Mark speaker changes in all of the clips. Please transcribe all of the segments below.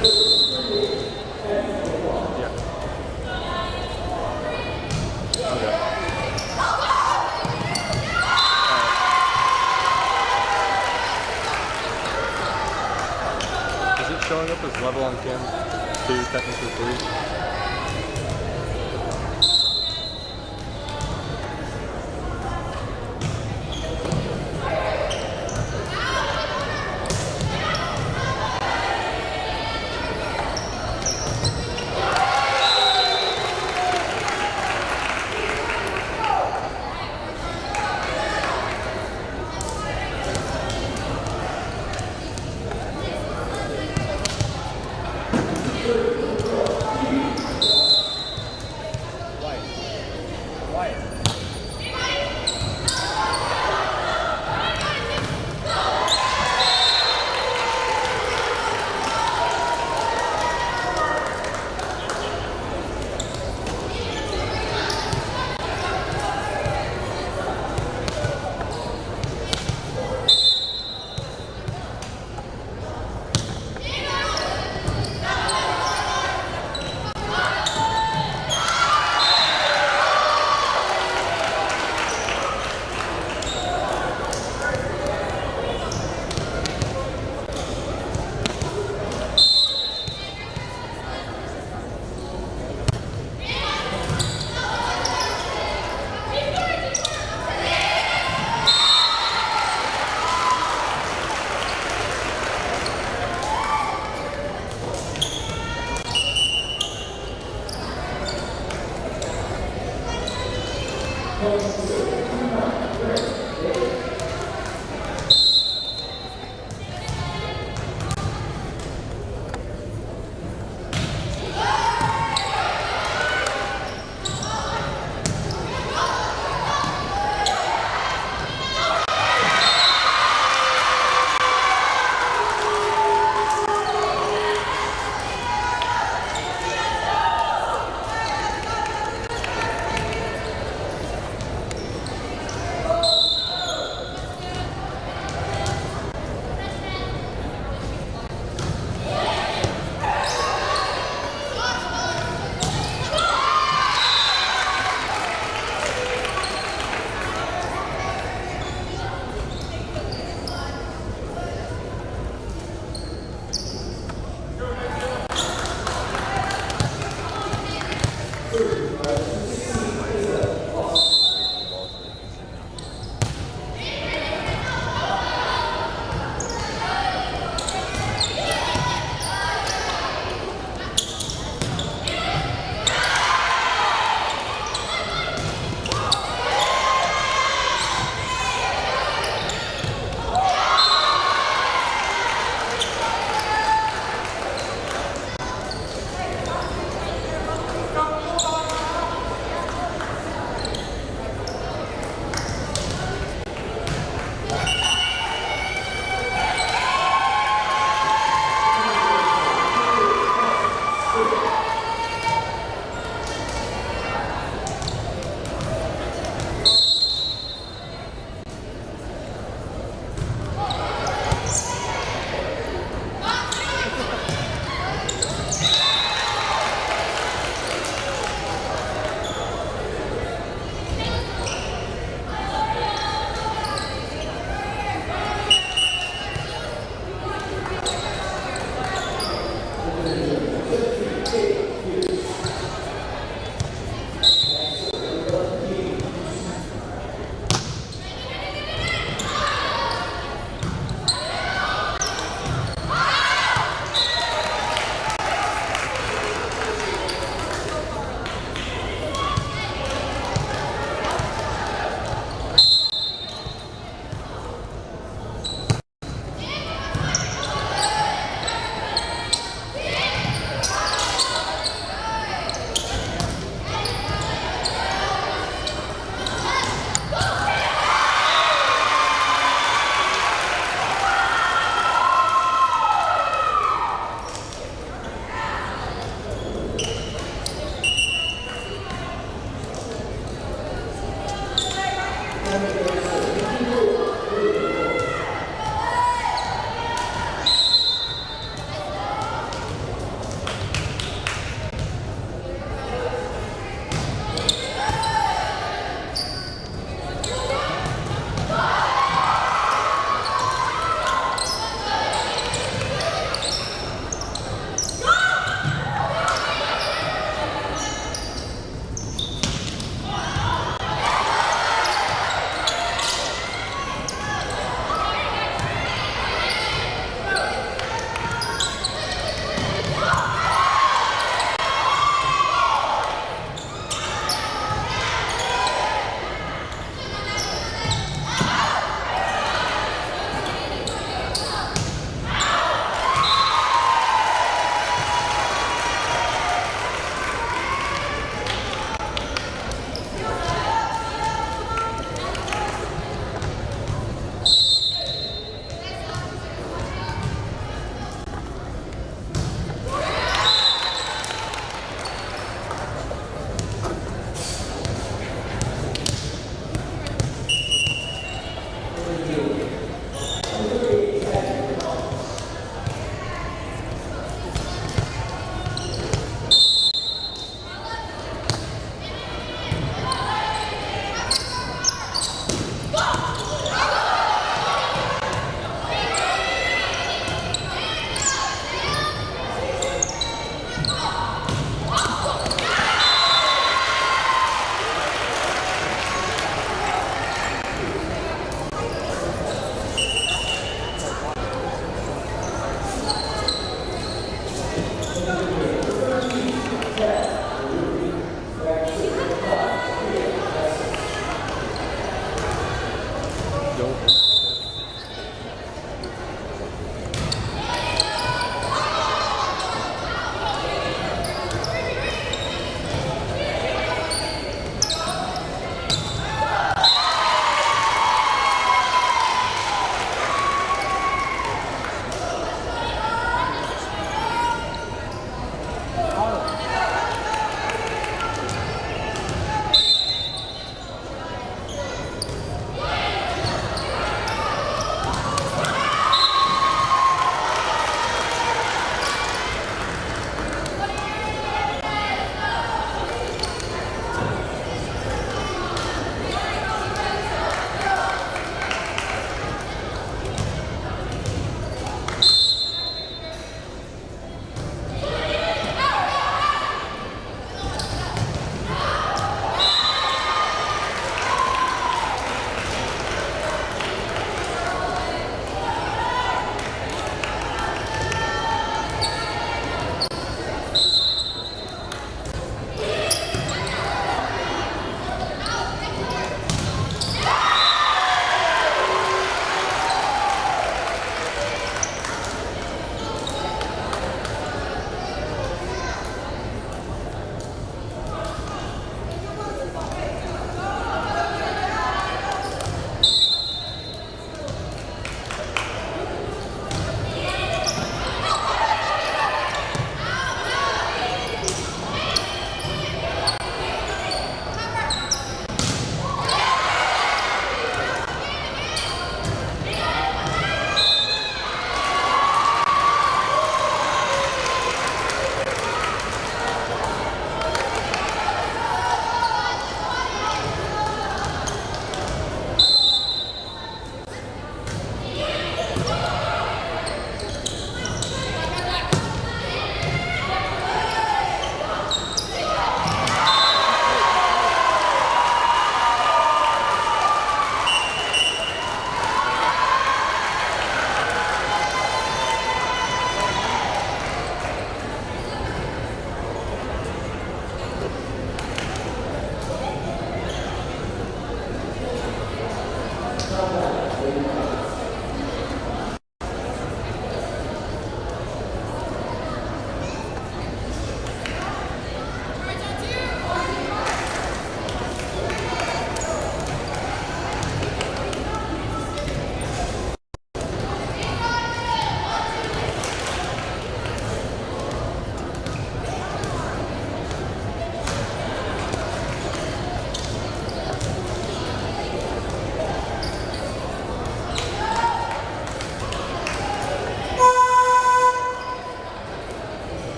Speaker 1: Showing up as level on cam, 2, technically 3.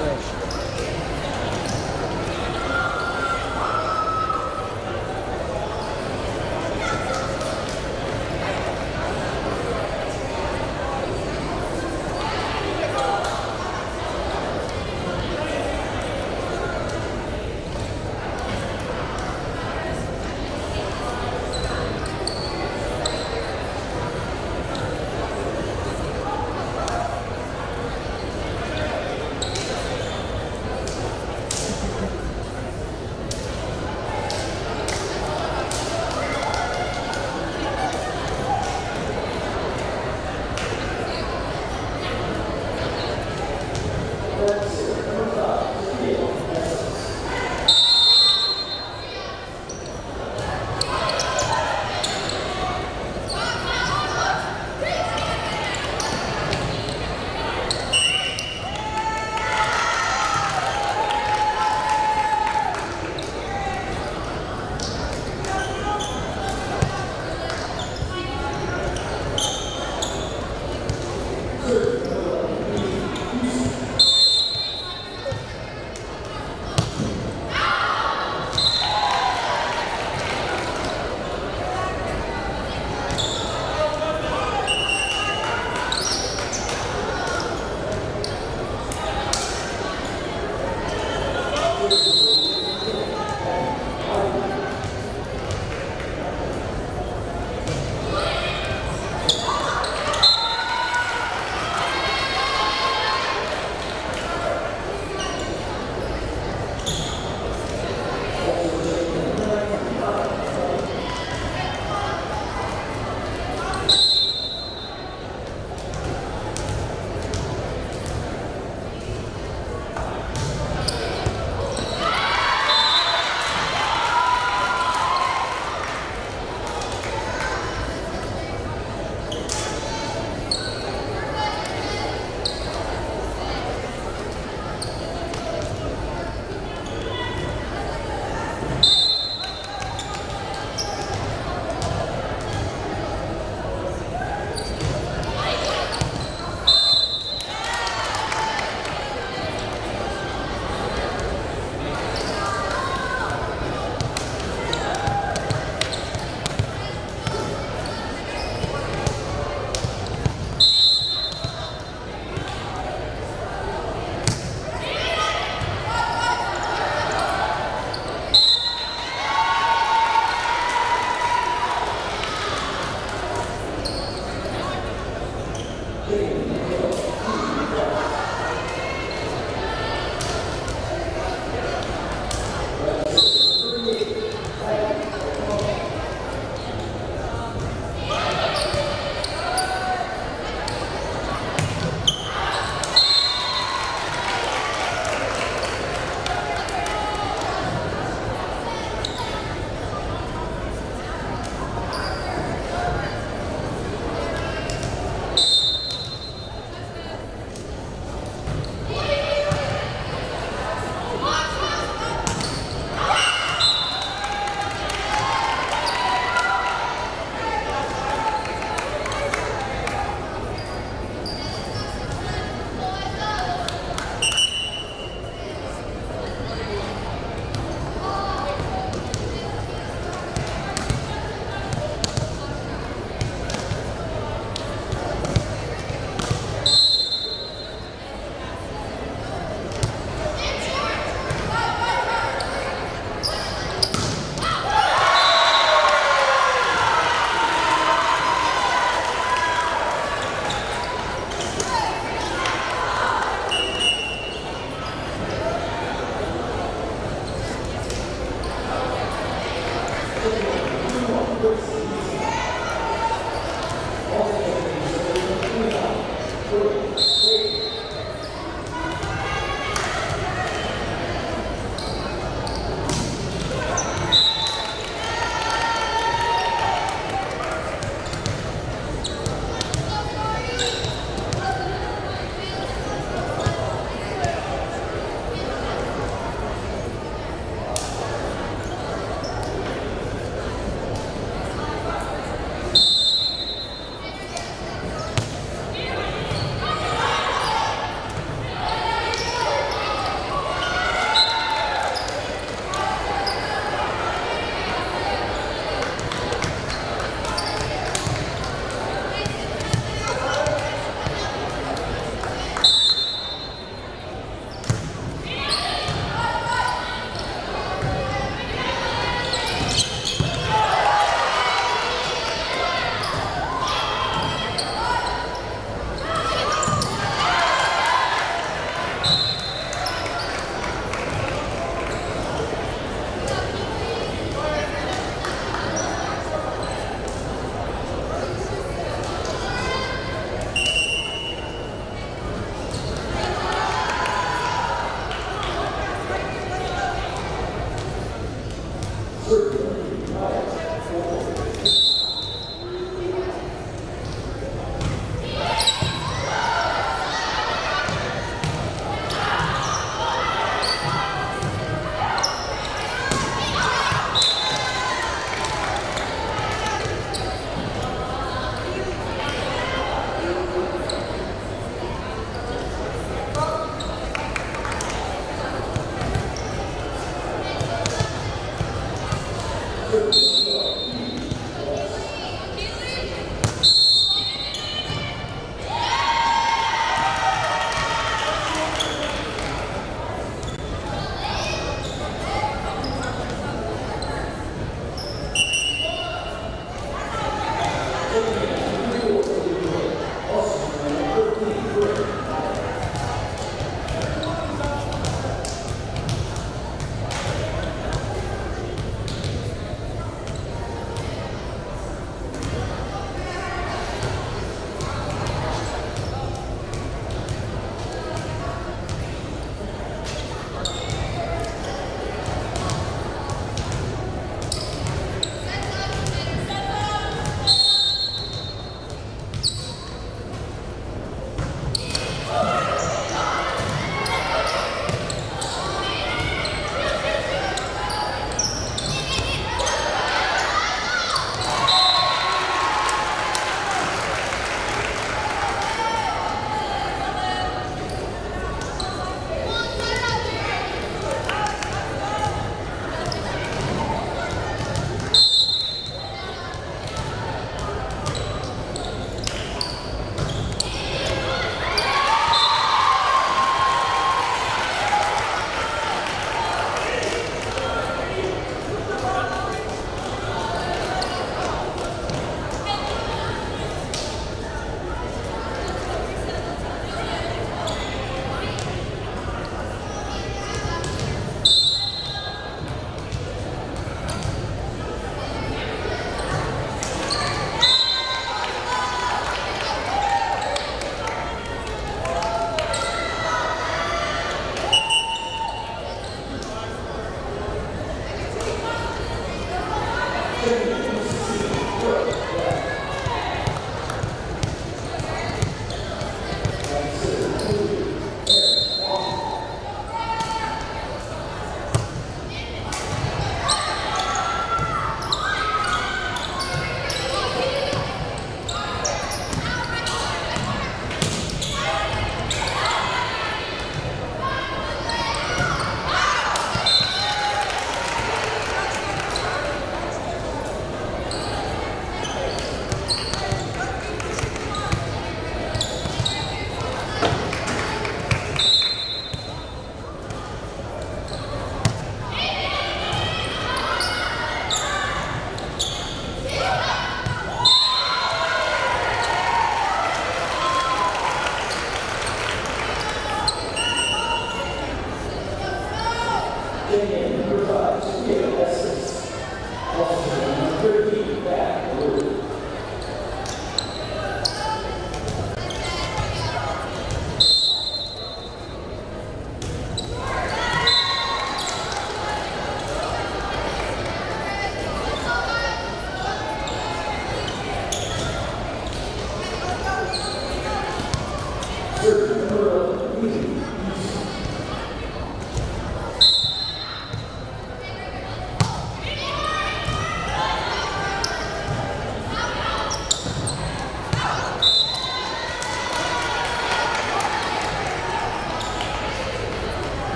Speaker 2: fresh.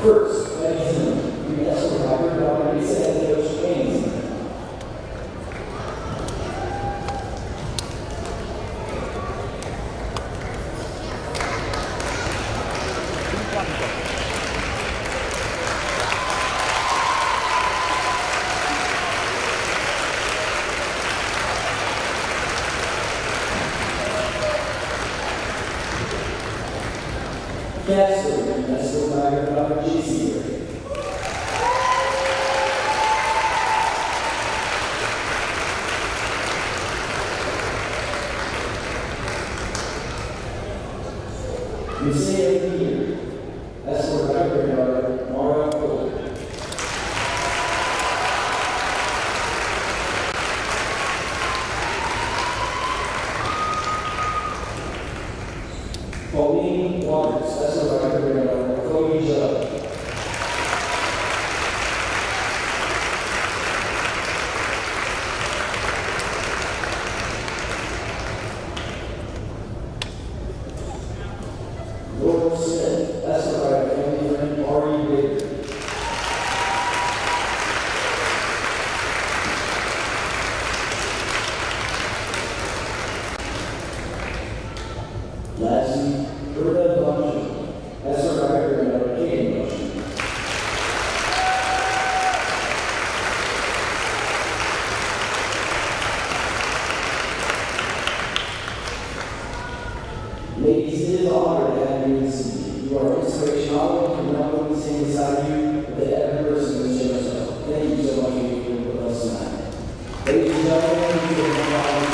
Speaker 2: First, ladies and gentlemen, we also have Dr. Nixa and Coach Branson. Caster, let's go back to Dr. GC. You say every year, that's what I regard Mara Fuller. Pauline Waters, that's what I regard Chloe Judd. Laurel Smith, that's what I family friend Ari Baker. Lastly, Gerda Bunch, that's what I regard Katie Bunch. Ladies, it is an honor to have you in the city. You are inspirational and not only stand beside you, but to every person who shows up. Thank you so much for being with us tonight. Ladies and gentlemen, you are my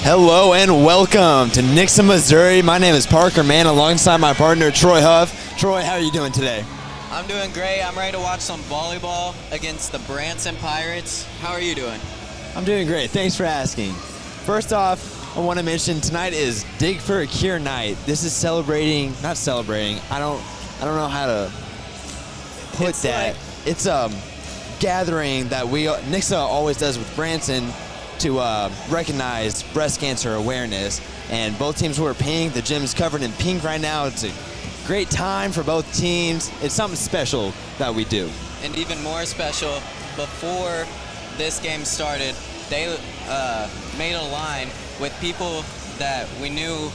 Speaker 3: Hello and welcome to Nixa, Missouri. My name is Parker Mann alongside my partner Troy Huff. Troy, how are you doing today?
Speaker 4: I'm doing great. I'm ready to watch some volleyball against the Branson Pirates. How are you doing?
Speaker 3: I'm doing great. Thanks for asking. First off, I want to mention tonight is Dig for a Cure night. This is not celebrating. I don't know how to put that. It's a gathering that Nixa always does with Branson to recognize breast cancer awareness. And both teams wear pink. The gym's covered in pink right now. It's a great time for both teams. It's something special that we do.
Speaker 4: And even more special, before this game started, they made a line with people that we knew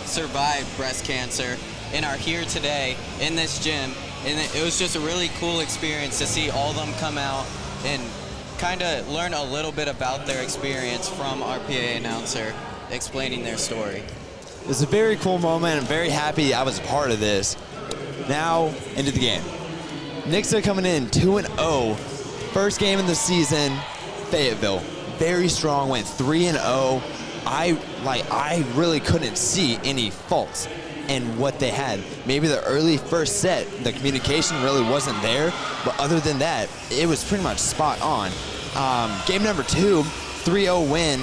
Speaker 4: survived breast cancer and are here today in this gym. And it was just a really cool experience to see all of them come out and kind of learn a little bit about their experience from our PA announcer explaining their story.
Speaker 3: It was a very cool moment. I'm very happy I was a part of this. Now, into the game. Nixa coming in 2-0. First game of the season, Fayetteville. Very strong, went 3-0. I really couldn't see any faults in what they had. Maybe the early first set, the communication really wasn't there, but other than that, it was pretty much spot on. Game number 2, 3-1 win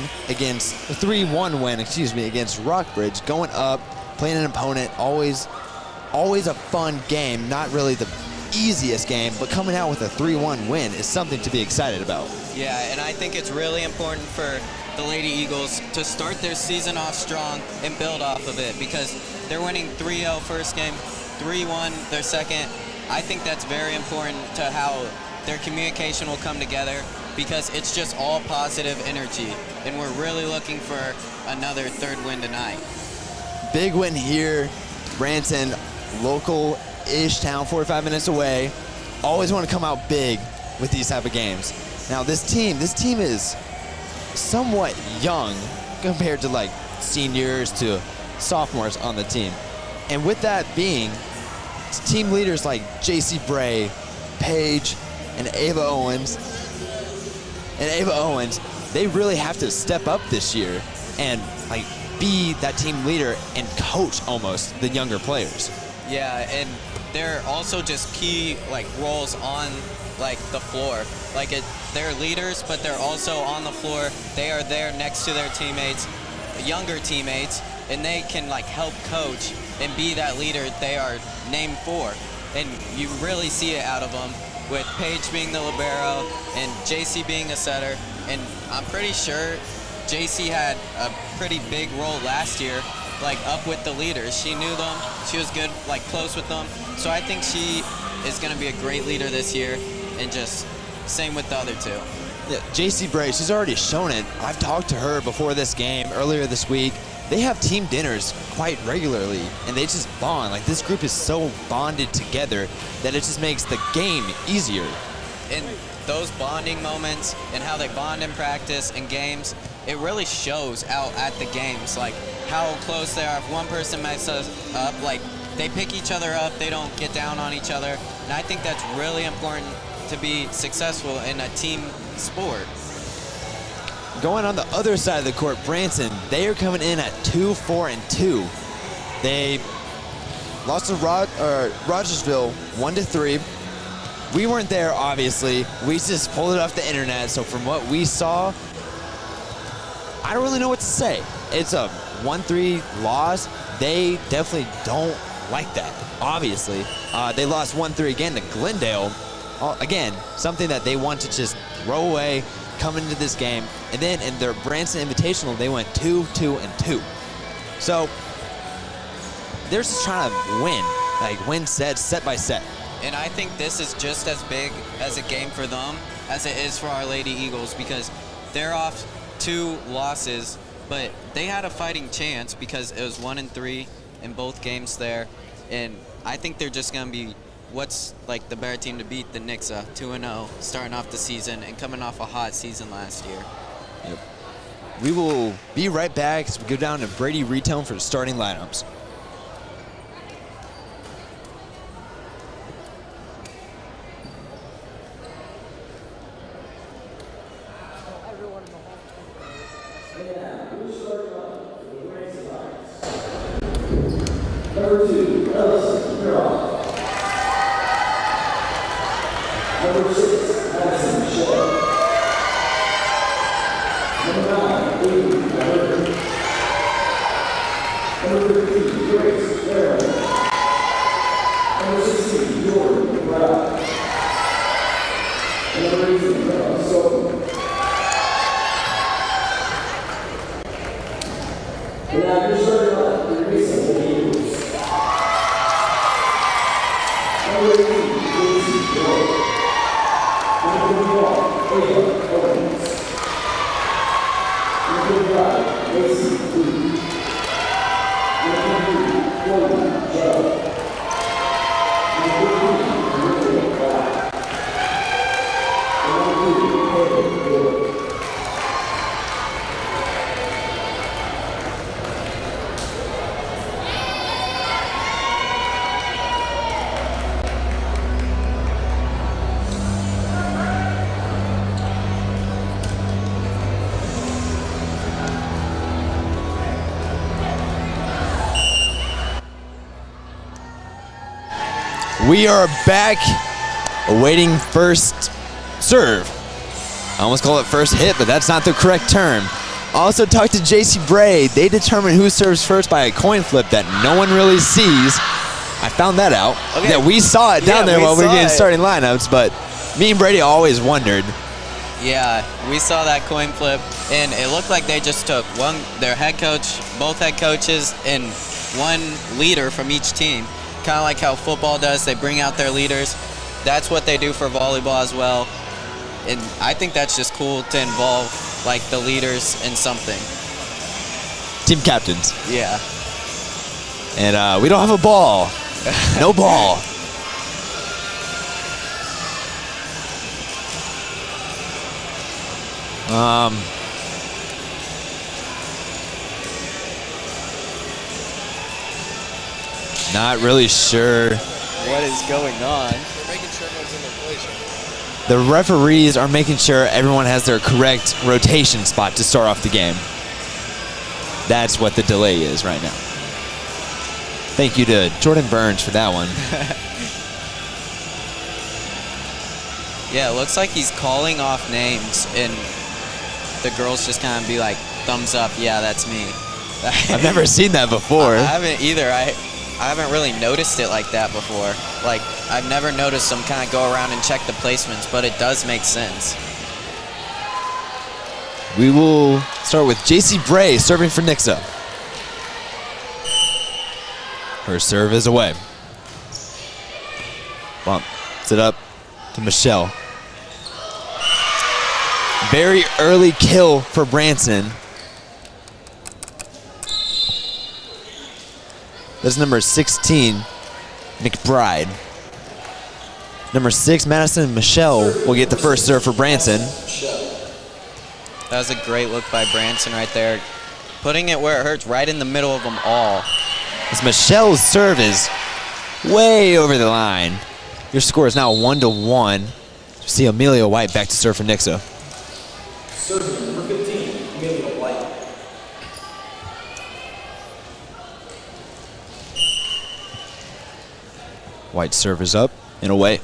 Speaker 3: against Rockbridge, going up, playing an opponent, always a fun game, not really the easiest game, but coming out with a 3-1 win is something to be excited about.
Speaker 4: Yeah, and I think it's really important for the Lady Eagles to start their season off strong and build off of it, because they're winning 3-0 first game, 3-1 their second. I think that's very important to how their communication will come together, because it's just all positive energy, and we're really looking for another third win tonight.
Speaker 3: Big win here, Branson, local-ish town, 45 minutes away. Always want to come out big with these type of games. Now this team is somewhat young compared to like seniors to sophomores on the team. And with that being, team leaders like JC Bray, Paige, and Ava Owens, they really have to step up this year and like be that team leader and coach almost the younger players.
Speaker 4: Yeah, and they're also just key like roles on like the floor. They're leaders, but they're also on the floor. They are there next to their teammates, younger teammates, and they can like help coach and be that leader they are named for. And you really see it out of them, with Paige being the libero and JC being a setter. And I'm pretty sure JC had a pretty big role last year, like up with the leaders. She knew them, she was good, like close with them. So I think she is gonna be a great leader this year, and just same with the other two.
Speaker 3: Yeah, JC Bray, she's already shown it. I've talked to her before this game, earlier this week. They have team dinners quite regularly, and they just bond. Like, this group is so bonded together that it just makes the game easier.
Speaker 4: And those bonding moments and how they bond in practice and games, it really shows out at the games, like how close they are. If one person messes up, like they pick each other up, they don't get down on each other. And I think that's really important to be successful in a team sport.
Speaker 3: Going on the other side of the court, Branson, they are coming in at 2-4-2. They lost to Rogersville 1-3. We weren't there, obviously. We just pulled it off the internet. So from what we saw, I don't really know what to say. It's a 1-3 loss. They definitely don't like that, obviously. They lost 1-3 again to Glendale. Again, something that they want to just throw away coming into this game. And then in their Branson Invitational, they went 2-2-2. So they're just trying to win set by set.
Speaker 4: And I think this is just as big as a game for them as it is for our Lady Eagles, because they're off 2 losses, but they had a fighting chance because it was 1-3 in both games there. And I think they're just going to be what's like the better team to beat than Nixa, 2-0, starting off the season and coming off a hot season last year.
Speaker 3: Yep. We will be right back as we go down to Brady Retone for the starting lineups.
Speaker 2: Yeah, starting line for the Branson Lions. Number 2, Ellison Miroff. Number 6, Madison Michelle. Number 9, Amy Miller. Number 15, Grace Farrell. Number 16, Jordan Brown. And number 18, Brown Sullivan. And now you're starting line for Nixa for the Eagles. Number 18, Casey Jordan. Number 21, Ava Owens. Number 5, Lacey Lee. Number 3, Jordan Joe. Number 3, Olivia Black. And number 2, Taylor Gordon.
Speaker 3: We are back awaiting first serve. I almost call it first hit, but that's not the correct term. Also talked to JC Bray. They determine who serves first by a coin flip that no one really sees. I found that out.
Speaker 4: Okay.
Speaker 3: Yeah, we saw it down there while we were getting starting lineups, but me and Brady always wondered.
Speaker 4: Yeah, we saw that coin flip, and it looked like they just took their head coach, both head coaches, and one leader from each team. Kind of like how football does, they bring out their leaders. That's what they do for volleyball as well. And I think that's just cool to involve like the leaders in something.
Speaker 3: Team captains.
Speaker 4: Yeah.
Speaker 3: And we don't have a ball. No ball. Not really sure.
Speaker 4: What is going on?
Speaker 5: They're making sure everyone's in their place.
Speaker 3: The referees are making sure everyone has their correct rotation spot to start off the game. That's what the delay is right now. Thank you to Jordan Burns for that one.
Speaker 4: Yeah, it looks like he's calling off names, and the girls just kind of be like, thumbs up, yeah, that's me.
Speaker 3: I've never seen that before.
Speaker 4: I haven't either. I haven't really noticed it like that before. Like, I've never noticed them kind of go around and check the placements, but it does make sense.
Speaker 3: We will start with JC Bray serving for Nixa. Her serve is away. Bumps it up to Michelle. Very early kill for Branson. That's number 16, McBride. Number 6, Madison Michelle will get the first serve for Branson.
Speaker 4: That was a great look by Branson right there. Putting it where it hurts, right in the middle of them all.
Speaker 3: As Michelle's serve is way over the line. Your score is now 1-1. You see Amelia White back to serve for Nixa.
Speaker 2: Serving number 15, Amelia White.
Speaker 3: White serve is up and away.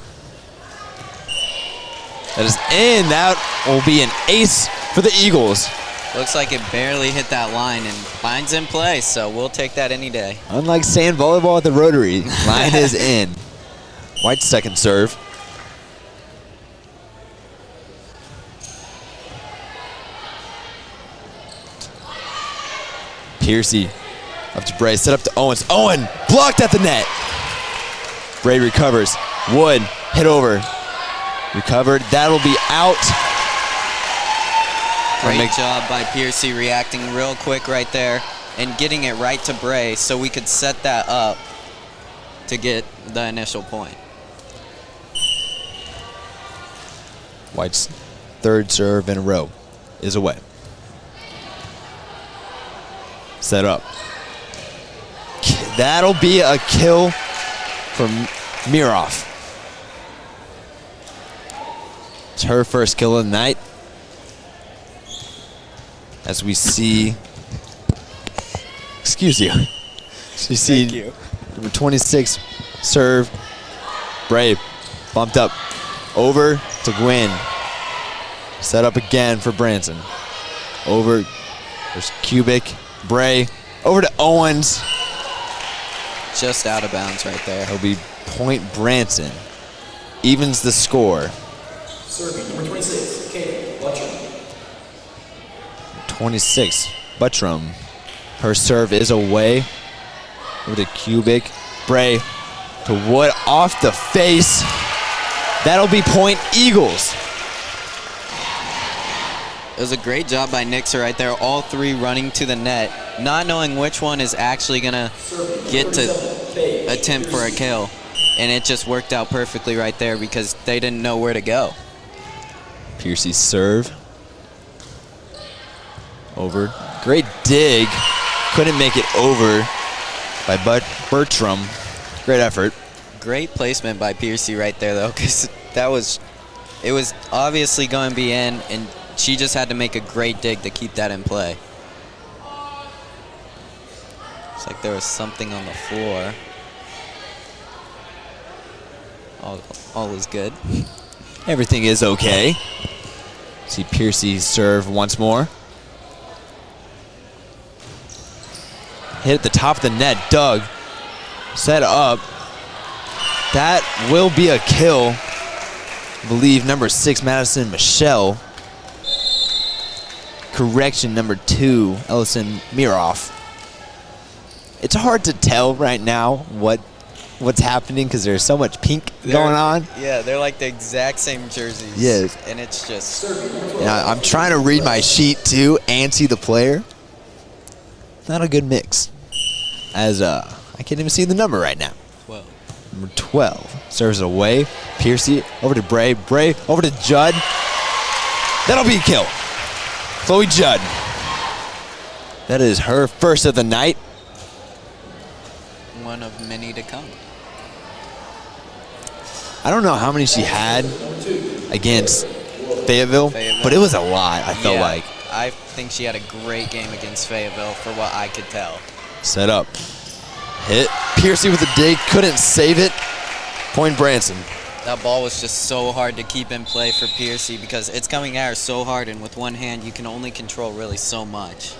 Speaker 3: That is in. That will be an ace for the Eagles.
Speaker 4: Looks like it barely hit that line, and line's in play, so we'll take that any day.
Speaker 3: Unlike sand volleyball at the Rotary, line is in. White's second serve. Piercy up to Bray, set up to Owens. Owen blocked at the net. Bray recovers. Wood hit over. Recovered. That'll be out.
Speaker 4: Great job by Piercy reacting real quick right there and getting it right to Bray so we could set that up to get the initial point.
Speaker 3: White's third serve in a row is away. Set up. That'll be a kill from Miroff. It's her first kill of the night. As we see Excuse you. So you see
Speaker 4: Thank you.
Speaker 3: number 26 serve. Bray bumped up over to Gwynn. Set up again for Branson. Over. There's Kubik. Bray. Over to Owens.
Speaker 4: Just out of bounds right there.
Speaker 3: It'll be point Branson. Evens the score.
Speaker 2: Serving number 26, Kate Butcher.
Speaker 3: 26, Buttram. Her serve is away. Over to Kubik. Bray to Wood off the face. That'll be point Eagles.
Speaker 4: It was a great job by Nixa right there. All three running to the net, not knowing which one is actually going to get to attempt for a kill. And it just worked out perfectly right there because they didn't know where to go.
Speaker 3: Piercy's serve. Over. Great dig. Couldn't make it over by Bertram. Great effort.
Speaker 4: Great placement by Piercy right there, though, because it was obviously going to be in, and she just had to make a great dig to keep that in play. Looks like there was something on the floor. All is good.
Speaker 3: Everything is okay. See Piercy serve once more. Hit at the top of the net. Doug. Set up. That will be a kill. I believe number 6, Madison Michelle. Correction, number 2, Ellison Miroff. It's hard to tell right now what's happening because there's so much pink going on.
Speaker 4: Yeah, they're like the exact same jerseys.
Speaker 3: Yes.
Speaker 4: And it's just...
Speaker 3: And I'm trying to read my sheet too and see the player. Not a good mix. As I can't even see the number right now.
Speaker 4: 12.
Speaker 3: Number 12 serves it away. Piercy over to Bray. Bray over to Judd. That'll be a kill. Chloe Judd. That is her first of the night.
Speaker 4: One of many to come.
Speaker 3: I don't know how many she had against Fayetteville, but it was a lot, I felt like.
Speaker 4: I think she had a great game against Fayetteville for what I could tell.
Speaker 3: Set up. Hit. Piercy with a dig. Couldn't save it. Point Branson.
Speaker 4: That ball was just so hard to keep in play for Piercy because it's coming at her so hard, and with one hand you can only control really so much.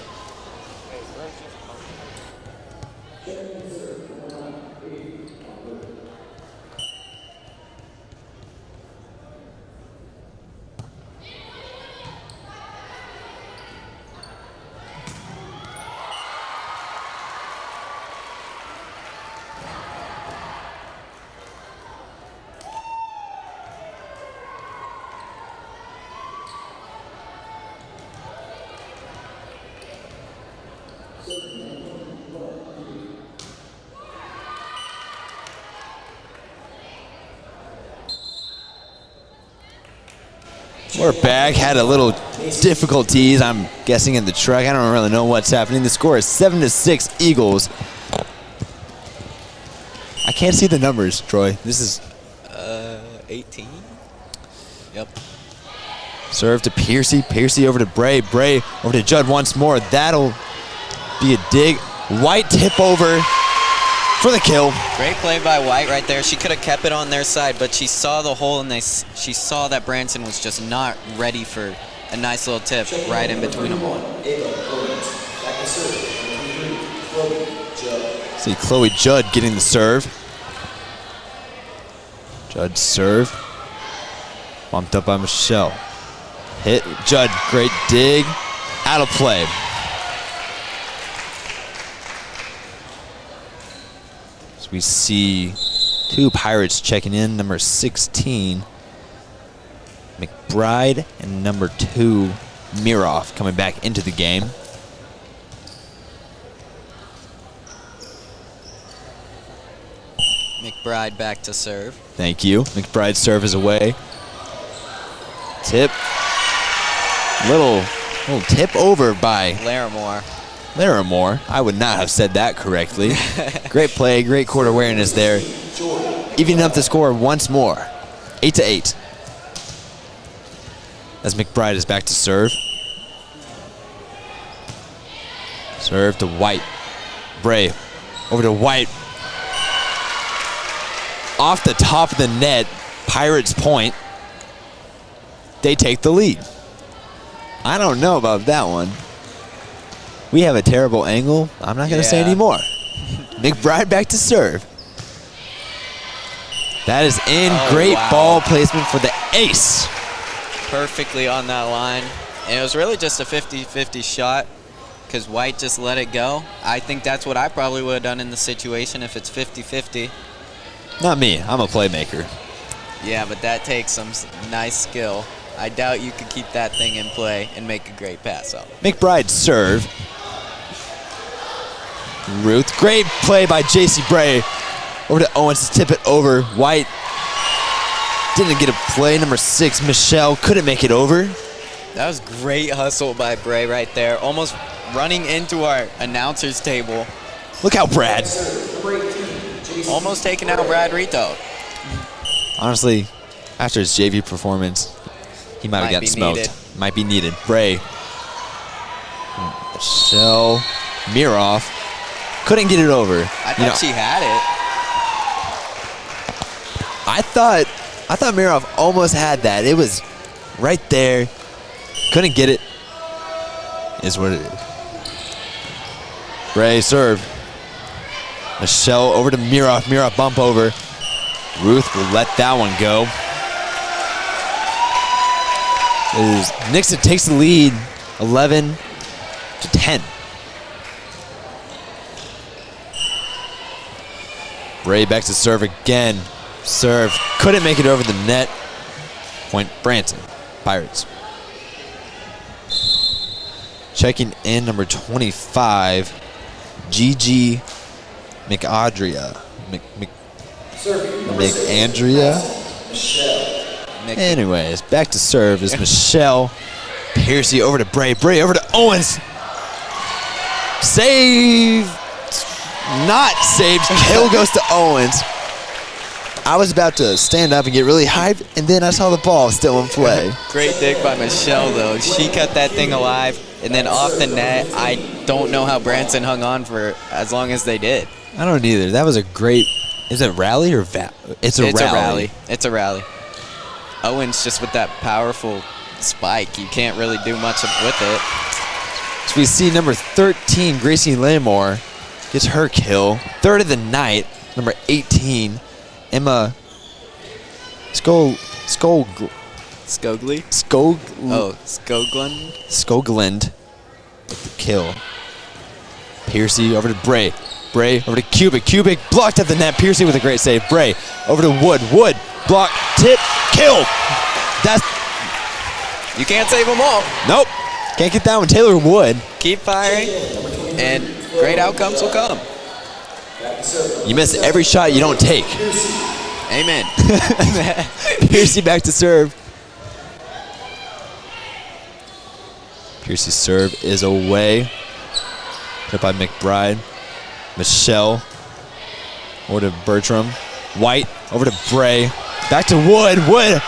Speaker 3: We're back. Had a little difficulties, I'm guessing, in the truck. I don't really know what's happening. The score is 7-6 Eagles. I can't see the numbers, Troy. This is
Speaker 4: 18? Yep.
Speaker 3: serve to Piercy. Piercy over to Bray. Bray over to Judd once more. That'll be a dig. White tip over for the kill.
Speaker 4: Great play by White right there. She could have kept it on their side, but she saw the hole and she saw that Branson was just not ready for a nice little tip right in between them all.
Speaker 3: See Chloe Judd getting the serve. Judd serve. Bumped up by Michelle. Hit Judd, great dig. Out of play. So we see two Pirates checking in. Number 16, McBride, and number 2, Miroff coming back into the game.
Speaker 4: McBride back to serve.
Speaker 3: Thank you. McBride's serve is away. Tip. Little tip over by Larimore. I would not have said that correctly. Great play, great court awareness there. Evening up the score once more. 8-8. As McBride is back to serve. Serve to White. Bray over to White. Off the top of the net, Pirates point. They take the lead. I don't know about that one. We have a terrible angle. I'm not going to say any more. McBride back to serve. That is in. Great ball placement for the ace.
Speaker 4: Perfectly on that line. And it was really just a 50-50 shot because White just let it go. I think that's what I probably would have done in the situation if it's 50-50.
Speaker 3: Not me. I'm a playmaker.
Speaker 4: Yeah, but that takes some nice skill. I doubt you could keep that thing in play and make a great pass off.
Speaker 3: McBride serve. Ruth. Great play by J.C. Bray. Over to Owens to tip it over. White didn't get a play. Number 6, Michelle, couldn't make it over.
Speaker 4: That was great hustle by Bray right there. Almost running into our announcer's table.
Speaker 3: Look how Brad.
Speaker 4: Almost taking out Brad Rito.
Speaker 3: Honestly, after his JV performance, he might have gotten smoked.
Speaker 4: Needed.
Speaker 3: Might be needed. Bray. Michelle. Miroff. Couldn't get it over.
Speaker 4: I thought she had it.
Speaker 3: I thought Miroff almost had that. It was right there. Couldn't get it. Is what it is. Bray serve. Michelle over to Miroff. Miroff bump over. Ruth will let that one go. Nixa takes the lead, 11-10. Bray back to serve again. Serve. Couldn't make it over the net. Point Branson. Pirates. Checking in number 25, Gigi McAndrea. McAndrea? Anyways, back to serve is Michelle. Piercy over to Bray. Bray over to Owens. Save. Not saved. Kill goes to Owens. I was about to stand up and get really hyped, and then I saw the ball still in play.
Speaker 4: Great dig by Michelle, though. She kept that thing alive, and then off the net, I don't know how Branson hung on for as long as they did.
Speaker 3: I don't either. That was a great. Is it rally or It's a rally.
Speaker 4: It's a rally. Owens just with that powerful spike. You can't really do much with it.
Speaker 3: So we see number 13, Gracie Lamore, gets her kill. Third of the night, number 18, Emma Skoglund. Skoglund with the kill. Piercy over to Bray. Bray over to Kubik. Kubik blocked at the net. Piercy with a great save. Bray over to Wood. Wood block, tip, kill. That's.
Speaker 4: You can't save them all.
Speaker 3: Nope. Can't get that one. Taylor Wood.
Speaker 4: Keep firing, and great outcomes will come.
Speaker 3: You miss every shot you don't take.
Speaker 4: Amen.
Speaker 3: Piercy back to serve. Piercy's serve is away. Hit by McBride. Michelle over to Bertram. White over to Bray. Back to Wood. Wood.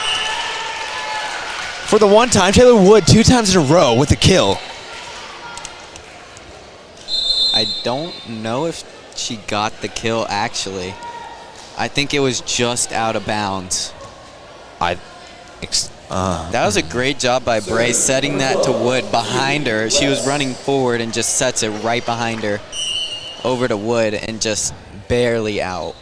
Speaker 3: For the one time, Taylor Wood 2 times in a row with the kill.
Speaker 4: I don't know if she got the kill, actually. I think it was just out of bounds. That was a great job by Bray, setting that to Wood behind her. She was running forward and just sets it right behind her over to Wood and just barely out.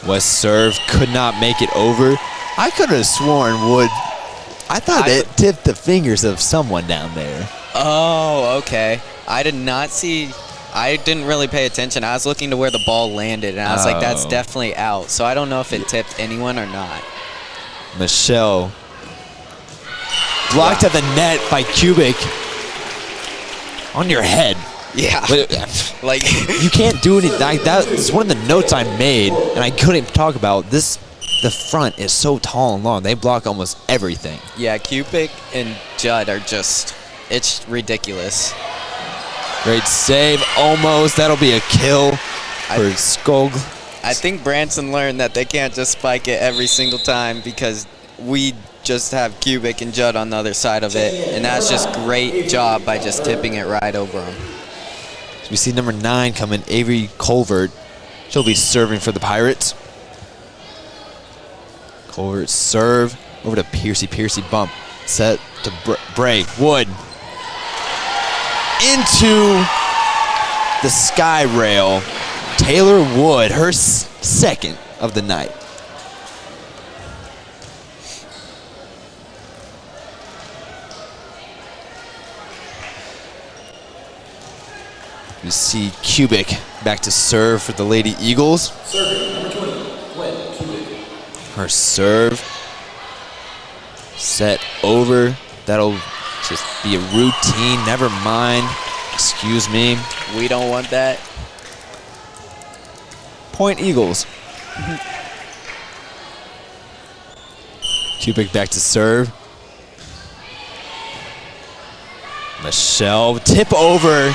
Speaker 3: West serve could not make it over. I could have sworn Wood. I thought it tipped the fingers of someone down there.
Speaker 4: Oh, okay. I did not see. I didn't really pay attention. I was looking to where the ball landed, and I was like, that's definitely out. So I don't know if it tipped anyone or not.
Speaker 3: Michelle blocked at the net by Kubik. On your head.
Speaker 4: Yeah. Like
Speaker 3: you can't do anything. Like, that's one of the notes I made, and I couldn't talk about this. The front is so tall and long. They block almost everything.
Speaker 4: Yeah, Kubik and Judd are just, it's ridiculous.
Speaker 3: Great save, almost. That'll be a kill for Skog.
Speaker 4: I think Branson learned that they can't just spike it every single time because we just have Kubik and Judd on the other side of it, and that's just great job by just tipping it right over them.
Speaker 3: We see number 9 coming, Avery Colvert. She'll be serving for the Pirates. Colvert serve over to Piercy. Piercy bump. Set to Bray. Wood. Into the sky rail. Taylor Wood, her second of the night. We see Kubik back to serve for the Lady Eagles.
Speaker 2: Serving, number 20, Gwen Kubik.
Speaker 3: Her serve. Set over. That'll just be a routine. Never mind. Excuse me.
Speaker 4: We don't want that.
Speaker 3: Point Eagles. Kubik back to serve. Michelle, tip over.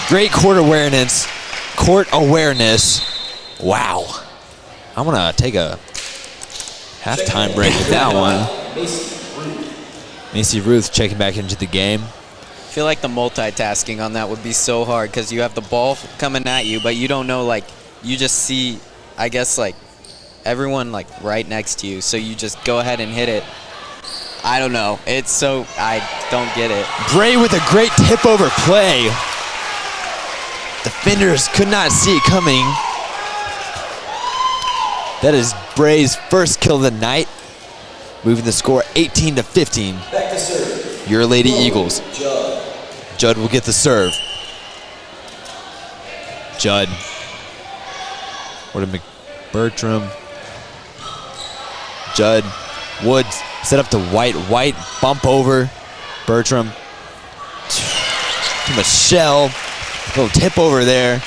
Speaker 3: Great court awareness. Wow. I'm gonna take a halftime break with that one. Macy Ruth checking back into the game.
Speaker 4: I feel like the multitasking on that would be so hard because you have the ball coming at you, but you don't know, like, you just see, I guess, like, everyone, like, right next to you. So you just go ahead and hit it. I don't know. It's so, I don't get it.
Speaker 3: Bray with a great tip over play. Defenders could not see it coming. That is Bray's first kill of the night. Moving the score 18-15.
Speaker 2: Back to serve.
Speaker 3: Your Lady Eagles.
Speaker 2: Judd.
Speaker 3: Judd will get the serve. Judd. What a McBertram. Judd. Woods set up to White. White bump over. Bertram. To Michelle. Little tip over there.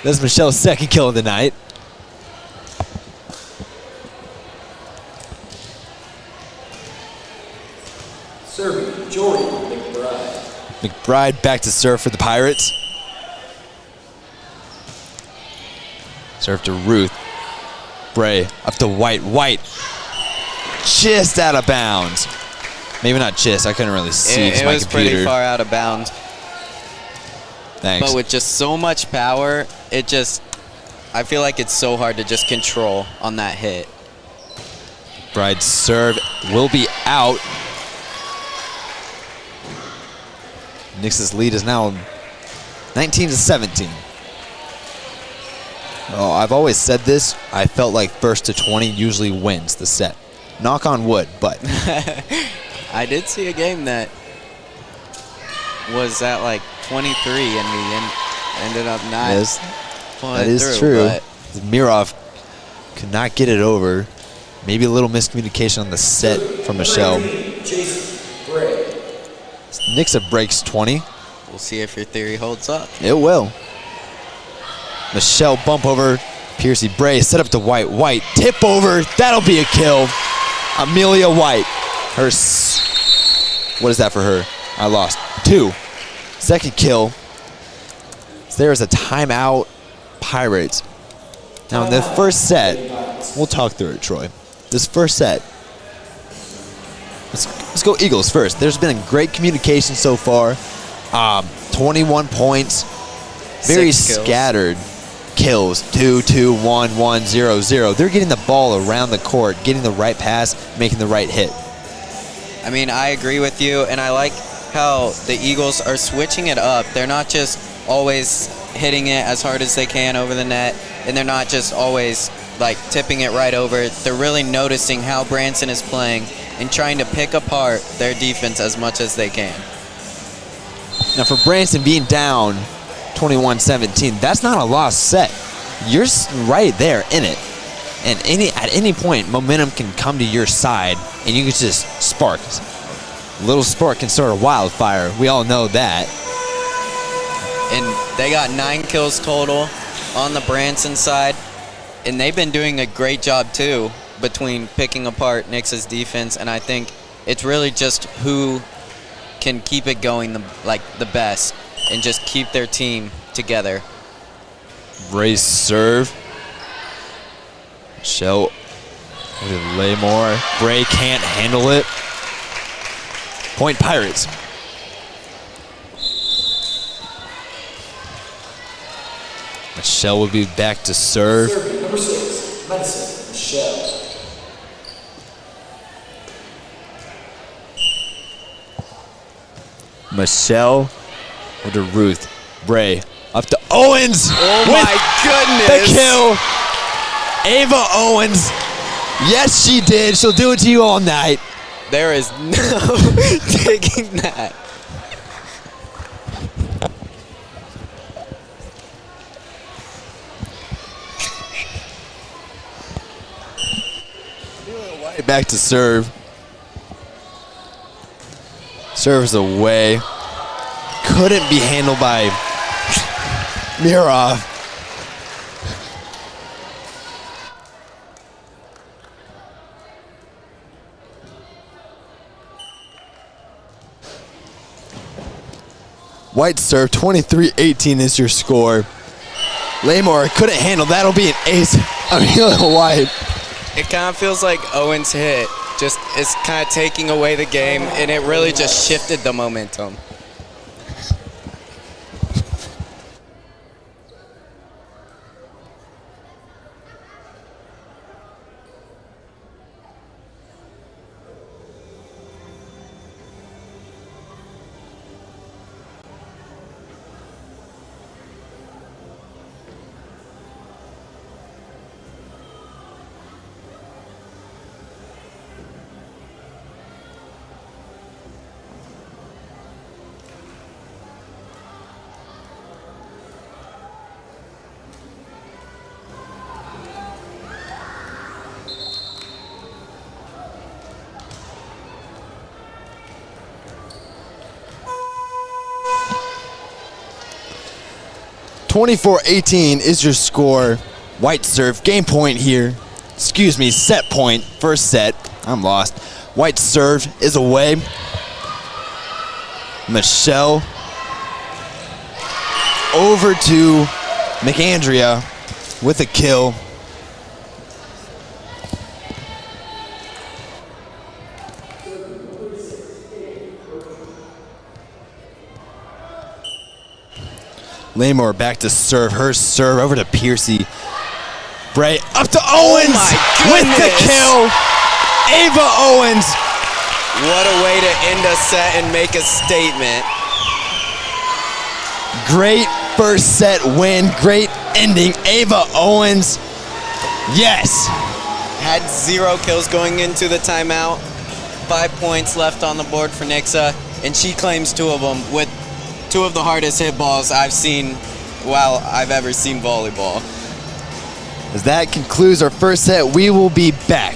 Speaker 3: That's Michelle's second kill of the night.
Speaker 2: Serving, Jordan McBride.
Speaker 3: McBride back to serve for the Pirates. Serve to Ruth. Bray up to White. White just out of bounds. Maybe not just. I couldn't really see.
Speaker 4: It
Speaker 3: my
Speaker 4: was
Speaker 3: computer.
Speaker 4: pretty far out of bounds.
Speaker 3: Thanks.
Speaker 4: But with just so much power, it just, I feel like it's so hard to just control on that hit.
Speaker 3: Bride's serve will be out. Nix's lead is now 19-17. Oh, I've always said this. I felt like first to 20 usually wins the set. Knock on wood, but.
Speaker 4: I did see a game that was at like 23 and we ended up not pulling
Speaker 3: that
Speaker 4: it
Speaker 3: is
Speaker 4: through,
Speaker 3: true.
Speaker 4: but
Speaker 3: Mirov could not get it over. Maybe a little miscommunication on the set from Michelle.
Speaker 2: Jason Bray.
Speaker 3: Nixa breaks 20.
Speaker 4: we'll see if your theory holds up.
Speaker 3: It will. Michelle bump over. Piercy Bray set up to White. White tip over. That'll be a kill. Amelia White. What is that for her? I lost. 2. Second kill. So there's a timeout. Pirates. Now in the first set, we'll talk through it, Troy. This first set. Let's go Eagles first. There's been great communication so far. 21 points. Very
Speaker 4: 6 kills.
Speaker 3: scattered kills. 2, 2, 1, 1, 0, 0. They're getting the ball around the court, getting the right pass, making the right hit.
Speaker 4: I mean, I agree with you, and I like how the Eagles are switching it up. They're not just always hitting it as hard as they can over the net, and they're not just always like tipping it right over. They're really noticing how Branson is playing and trying to pick apart their defense as much as they can.
Speaker 3: Now for Branson being down 21-17, that's not a lost set. You're right there in it. And at any point, momentum can come to your side, and you can just spark. A little spark can start a wildfire. We all know that.
Speaker 4: And they got 9 kills total on the Branson side, and they've been doing a great job too between picking apart Nix's defense, and I think it's really just who can keep it going the best and just keep their team together.
Speaker 3: Bray's serve. Michelle lay more. Bray can't handle it. Point Pirates. Michelle will be back to serve.
Speaker 2: Serving number 6, Medicine, Michelle.
Speaker 3: Michelle over to Ruth. Bray up to Owens.
Speaker 4: Oh
Speaker 3: with
Speaker 4: my goodness.
Speaker 3: the kill. Ava Owens. Yes, she did. She'll do it to you all night.
Speaker 4: There is no taking that.
Speaker 3: Back to serve. Serves away. Couldn't be handled by Mirov. White serve, 23-18 is your score. Laymore couldn't handle. That'll be an ace. Amelia White.
Speaker 4: It kind of feels like Owens hit. Just it's kind of taking away the game, and it really just shifted the momentum.
Speaker 3: $24-18 is your score. White serve, game point here. Excuse me, set point, first set. I'm lost. White serve is away. Michelle over to McAndrea with a kill. Laymore back to serve. Her serve over to Piercy. Bray up to Owens with the kill. Ava Owens.
Speaker 4: What a way to end a set and make a statement.
Speaker 3: Great first set win. Great ending. Ava Owens. Yes.
Speaker 4: Had 0 kills going into the timeout. 5 points left on the board for Nixa, and she claims 2 of them with 2 of the hardest hit balls I've seen while I've ever seen volleyball.
Speaker 3: As that concludes our first set, we will be back.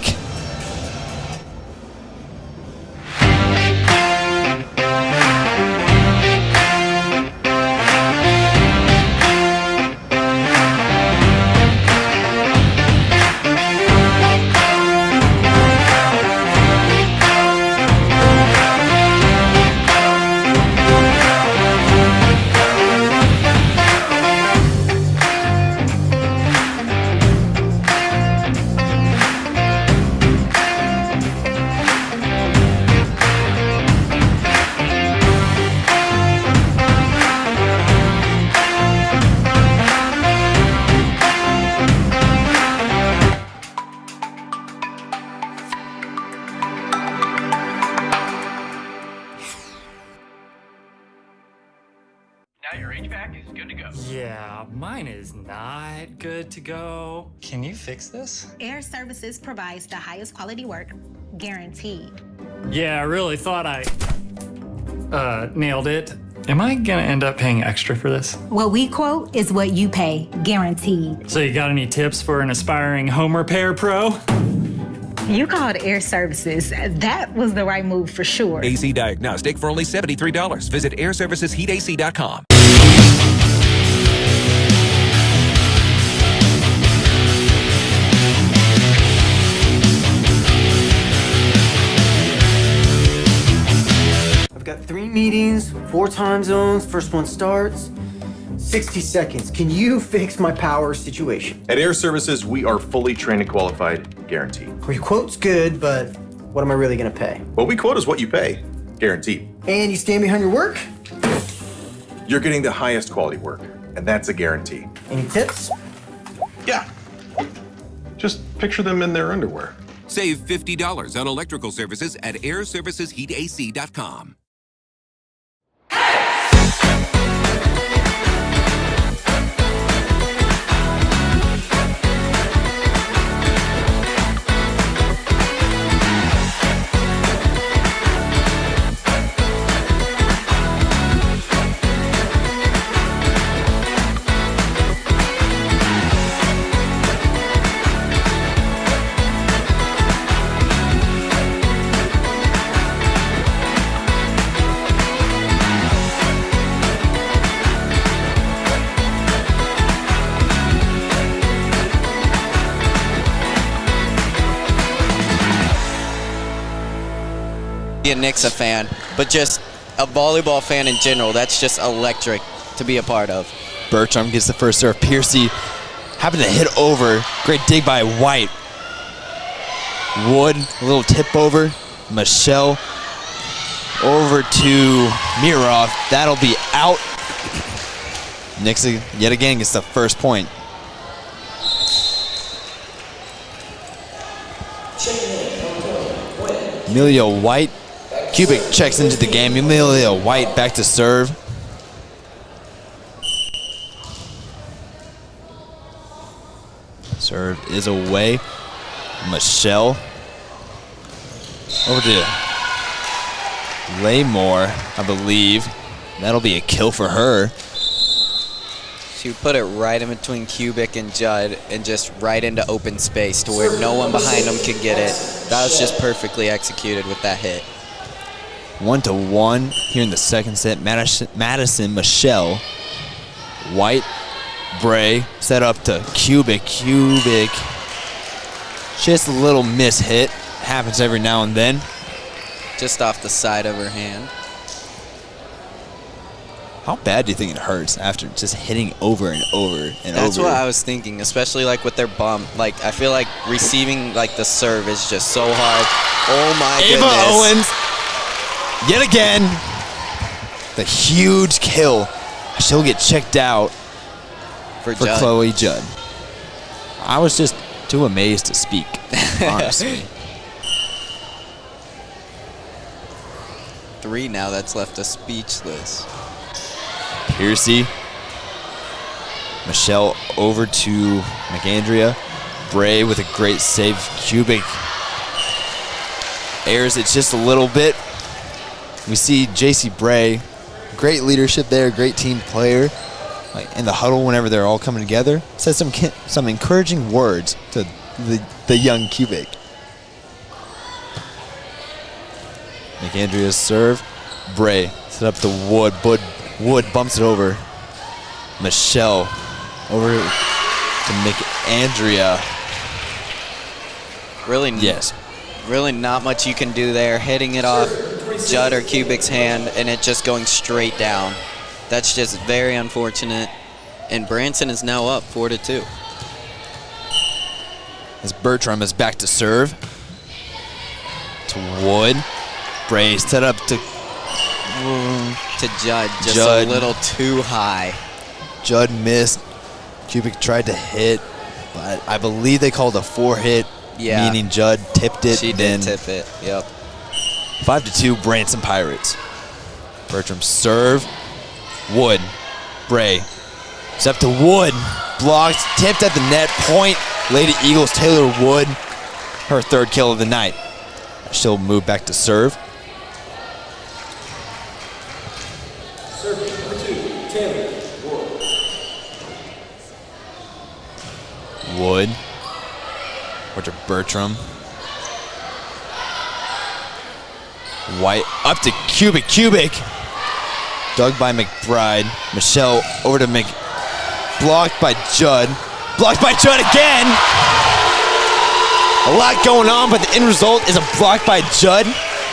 Speaker 6: Now your HVAC is good to go.
Speaker 7: Yeah, mine is not good to go. Can you fix this?
Speaker 8: Air Services provides the highest quality work, guaranteed.
Speaker 7: Yeah, I really thought I nailed it. Am I gonna end up paying extra for this?
Speaker 8: What we quote is what you pay, guaranteed.
Speaker 7: So you got any tips for an aspiring home repair pro?
Speaker 8: You called Air Services. That was the right move for sure.
Speaker 9: AC Diagnostic for only $73. Visit airservicesheatac.com.
Speaker 10: I've got 3 meetings, 4 time zones. First one starts. 60 seconds. Can you fix my power situation?
Speaker 11: At Air Services, we are fully trained and qualified, guaranteed.
Speaker 10: Well, your quote's good, but what am I really gonna pay?
Speaker 11: What we quote is what you pay, guaranteed.
Speaker 10: And you stand behind your work?
Speaker 11: You're getting the highest quality work, and that's a guarantee.
Speaker 10: Any tips?
Speaker 12: Yeah. Just picture them in their underwear.
Speaker 9: Save $50 on electrical services at airservicesheatac.com.
Speaker 4: Be a Nixa fan, but just a volleyball fan in general. That's just electric to be a part of.
Speaker 3: Bertram gets the first serve. Piercy happened to hit over. Great dig by White. Wood, a little tip over. Michelle over to Mirov. That'll be out. Nixa yet again gets the first point. Amelia White. Kubik checks into the game. Amelia White back to serve. Serve is away. Michelle. Over to Laymore, I believe. That'll be a kill for her.
Speaker 4: She put it right in between Kubik and Judd and just right into open space to where no one behind them could get it. That was just perfectly executed with that hit.
Speaker 3: 1-1 here in the second set. Madison, Michelle, White, Bray, set up to Kubik. Kubik, just a little miss hit. Happens every now and then.
Speaker 4: Just off the side of her hand.
Speaker 3: How bad do you think it hurts after just hitting over and over and over?
Speaker 4: That's what I was thinking, especially like with their bump. Like I feel like receiving like the serve is just so hard. Oh my goodness.
Speaker 3: Ava Owens. Yet again, the huge kill. She'll get checked out for Chloe Judd. I was just too amazed to speak, honestly.
Speaker 4: 3 now, that's left us speechless.
Speaker 3: Piercy. Michelle over to McAndrea. Bray with a great save. Kubik airs it just a little bit. We see JC Bray, great leadership there, great team player. Like in the huddle whenever they're all coming together, says some encouraging words to the young Kubik. McAndrea's serve. Bray set up to Wood. Wood bumps it over. Michelle over to McAndrea.
Speaker 4: Really,
Speaker 3: yes.
Speaker 4: Really not much you can do there. Hitting it off Judd or Kubik's hand and it just going straight down. That's just very unfortunate. And Branson is now up 4-2.
Speaker 3: As Bertram is back to serve. To Wood. Bray set up to
Speaker 4: Judd, just a little too high.
Speaker 3: Judd missed. Kubik tried to hit, but I believe they called a 4-hit, meaning Judd tipped it.
Speaker 4: She did tip it, yep.
Speaker 3: 5-2 Branson Pirates. Bertram serve. Wood. Bray. Step to Wood. Blocked. Tipped at the net. Point. Lady Eagles Taylor Wood. Her third kill of the night. She'll move back to serve. Wood. Over to Bertram. White up to Kubik. Kubik. Dug by McBride. Michelle over to blocked by Judd. Blocked by Judd again. A lot going on, but the end result is a block by Judd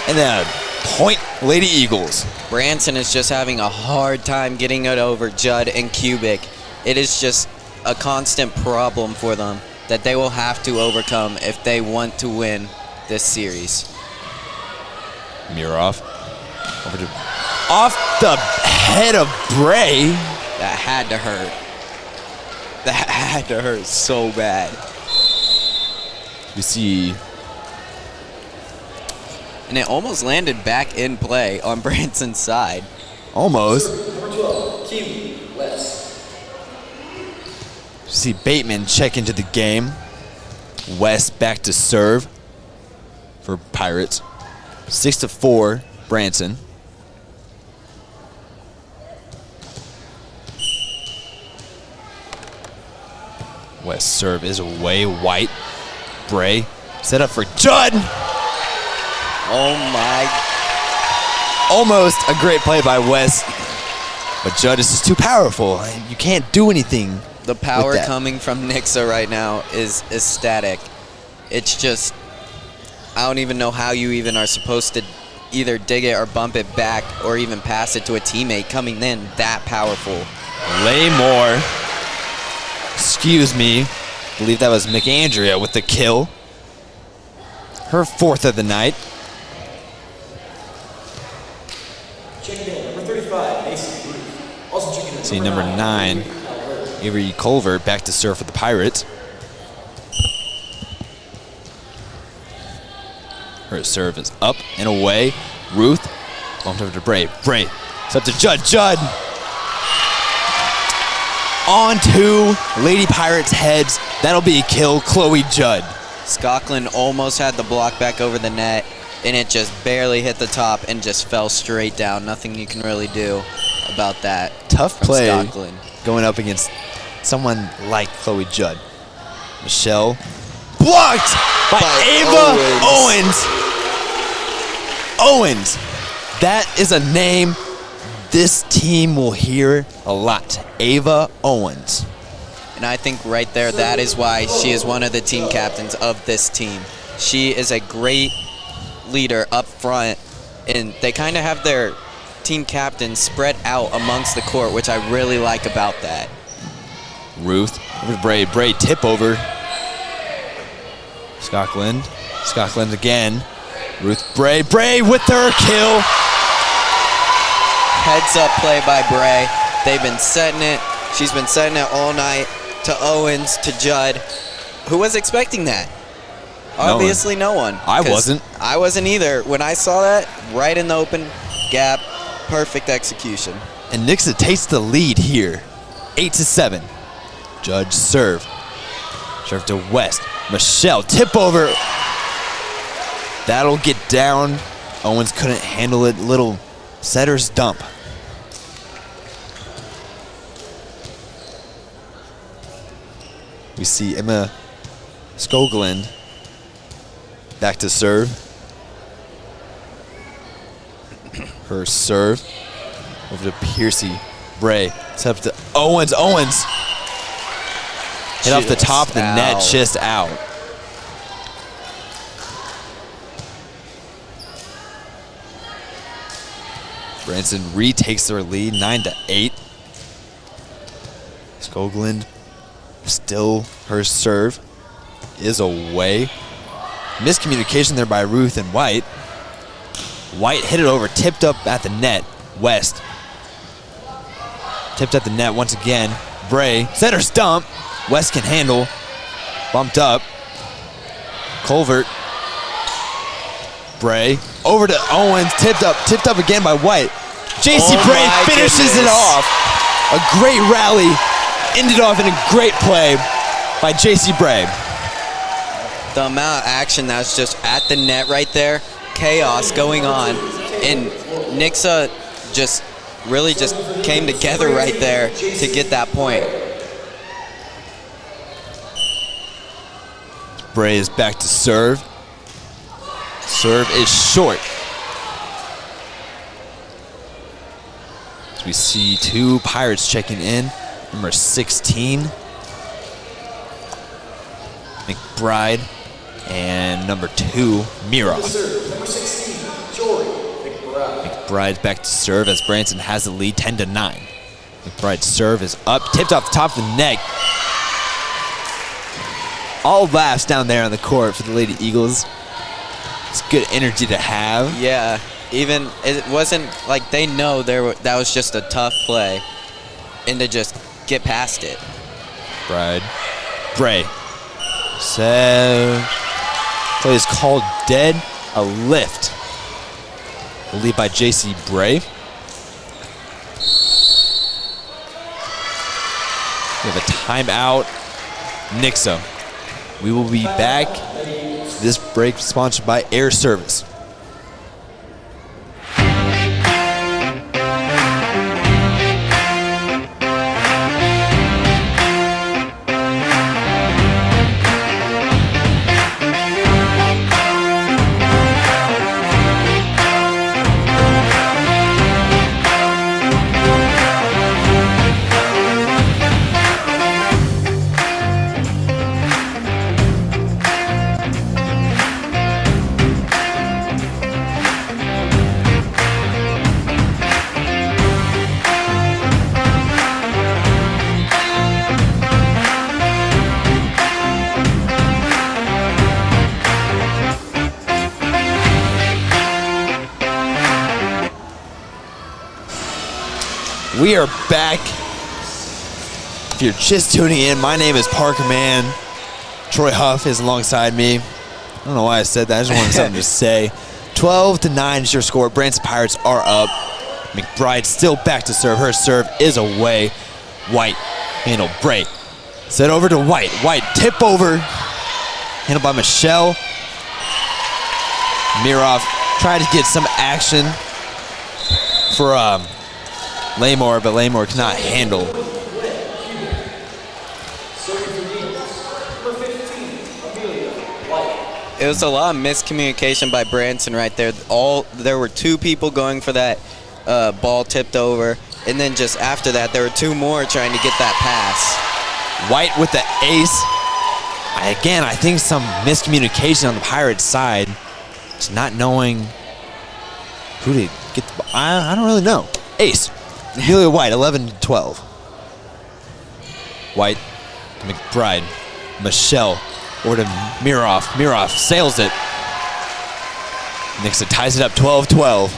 Speaker 3: and a point Lady Eagles.
Speaker 4: Branson is just having a hard time getting it over Judd and Kubik. It is just a constant problem for them that they will have to overcome if they want to win this series.
Speaker 3: Mirov over to off the head of Bray.
Speaker 4: That had to hurt. That had to hurt so bad.
Speaker 3: We see.
Speaker 4: And it almost landed back in play on Branson's side.
Speaker 3: Almost.
Speaker 2: Number 12, Kiwi, West.
Speaker 3: See Bateman check into the game. West back to serve for Pirates. 6-4, Branson. West serve is away. White. Bray set up for Judd.
Speaker 4: Oh my.
Speaker 3: Almost a great play by West. But Judd is just too powerful. You can't do anything.
Speaker 4: The power coming from Nixa right now is ecstatic. It's just, I don't even know how you even are supposed to either dig it or bump it back or even pass it to a teammate coming in that powerful.
Speaker 3: Laymore. Excuse me. I believe that was McAndrea with the kill. Her 4th of the night.
Speaker 2: Check in, number 35, Mason Bruce. Also checking in.
Speaker 3: See number 9, Avery Culver back to serve for the Pirates. Her serve is up and away. Ruth bumped over to Bray. Bray, it's up to Judd. Judd on to Lady Pirates' heads. That'll be a kill. Chloe Judd.
Speaker 4: Scotland almost had the block back over the net, and it just barely hit the top and just fell straight down. Nothing you can really do about that.
Speaker 3: Tough play
Speaker 4: Scotland.
Speaker 3: Going up against someone like Chloe Judd. Michelle blocked by Ava Owens. That is a name this team will hear a lot. Ava Owens.
Speaker 4: And I think right there, that is why she is one of the team captains of this team. She is a great leader up front, and they kind of have their team captains spread out amongst the court, which I really like about that.
Speaker 3: Ruth over to Bray. Bray tip over. Scotland again. Ruth Bray. Bray with her kill.
Speaker 4: Heads up play by Bray. They've been setting it. She's been setting it all night to Owens, to Judd. Who was expecting that? Obviously no one.
Speaker 3: I wasn't.
Speaker 4: I wasn't either. When I saw that, right in the open gap, perfect execution.
Speaker 3: And Nixa takes the lead here. 8-7. Judd serve. Serve to West. Michelle tip over. That'll get down. Owens couldn't handle it. Little setter's dump. We see Emma Skoglund back to serve. Her serve over to Piercy. Bray. It's up to Owens. Owens hit off the top of the net, just out. Branson retakes their lead, 9-8. Skoglund still, her serve is away. Miscommunication there by Ruth and White. White hit it over, tipped up at the net. West tipped at the net once again. Bray, center stump. West can handle. Bumped up. Colvert. Bray over to Owens, tipped up again by White. JC Bray finishes it off. A great rally, ended off in a great play by JC Bray.
Speaker 4: The amount of action that's just at the net right there, chaos going on, and Nixa just really just came together right there to get that point.
Speaker 3: Bray is back to serve. Serve is short. As we see two Pirates checking in. Number 16, McBride, and number 2, Miroff.
Speaker 2: Number 16, Jory McBride.
Speaker 3: McBride's back to serve as Branson has the lead, 10-9. McBride's serve is up, tipped off the top of the net. All laughs down there on the court for the Lady Eagles. It's good energy to have.
Speaker 4: Yeah, even it wasn't like they know that was just a tough play. and to just get past it.
Speaker 3: Bray. So, play is called dead. A lift. Lead by J.C. Bray. We have a timeout. Nixa. We will be back. This break sponsored by Air Service. We are back. If you're just tuning in, my name is Parker Mann. Troy Huff is alongside me. I don't know why I said that. I just wanted something to say. 12-9 is your score. Branson Pirates are up. McBride still back to serve. Her serve is away. White handle break. Set over to White. White tip over. Handled by Michelle. Miroff tried to get some action for Laymore, but Laymore cannot handle.
Speaker 4: It was a lot of miscommunication by Branson right there. There were 2 people going for that ball tipped over, and then just after that, there were 2 more trying to get that pass.
Speaker 3: White with the ace. Again, I think some miscommunication on the Pirates' side. Just not knowing who to get the ball. I don't really know. Ace. Amelia White, 11-12. White to McBride. Michelle over to Miroff. Miroff sails it. Nixa ties it up 12-12.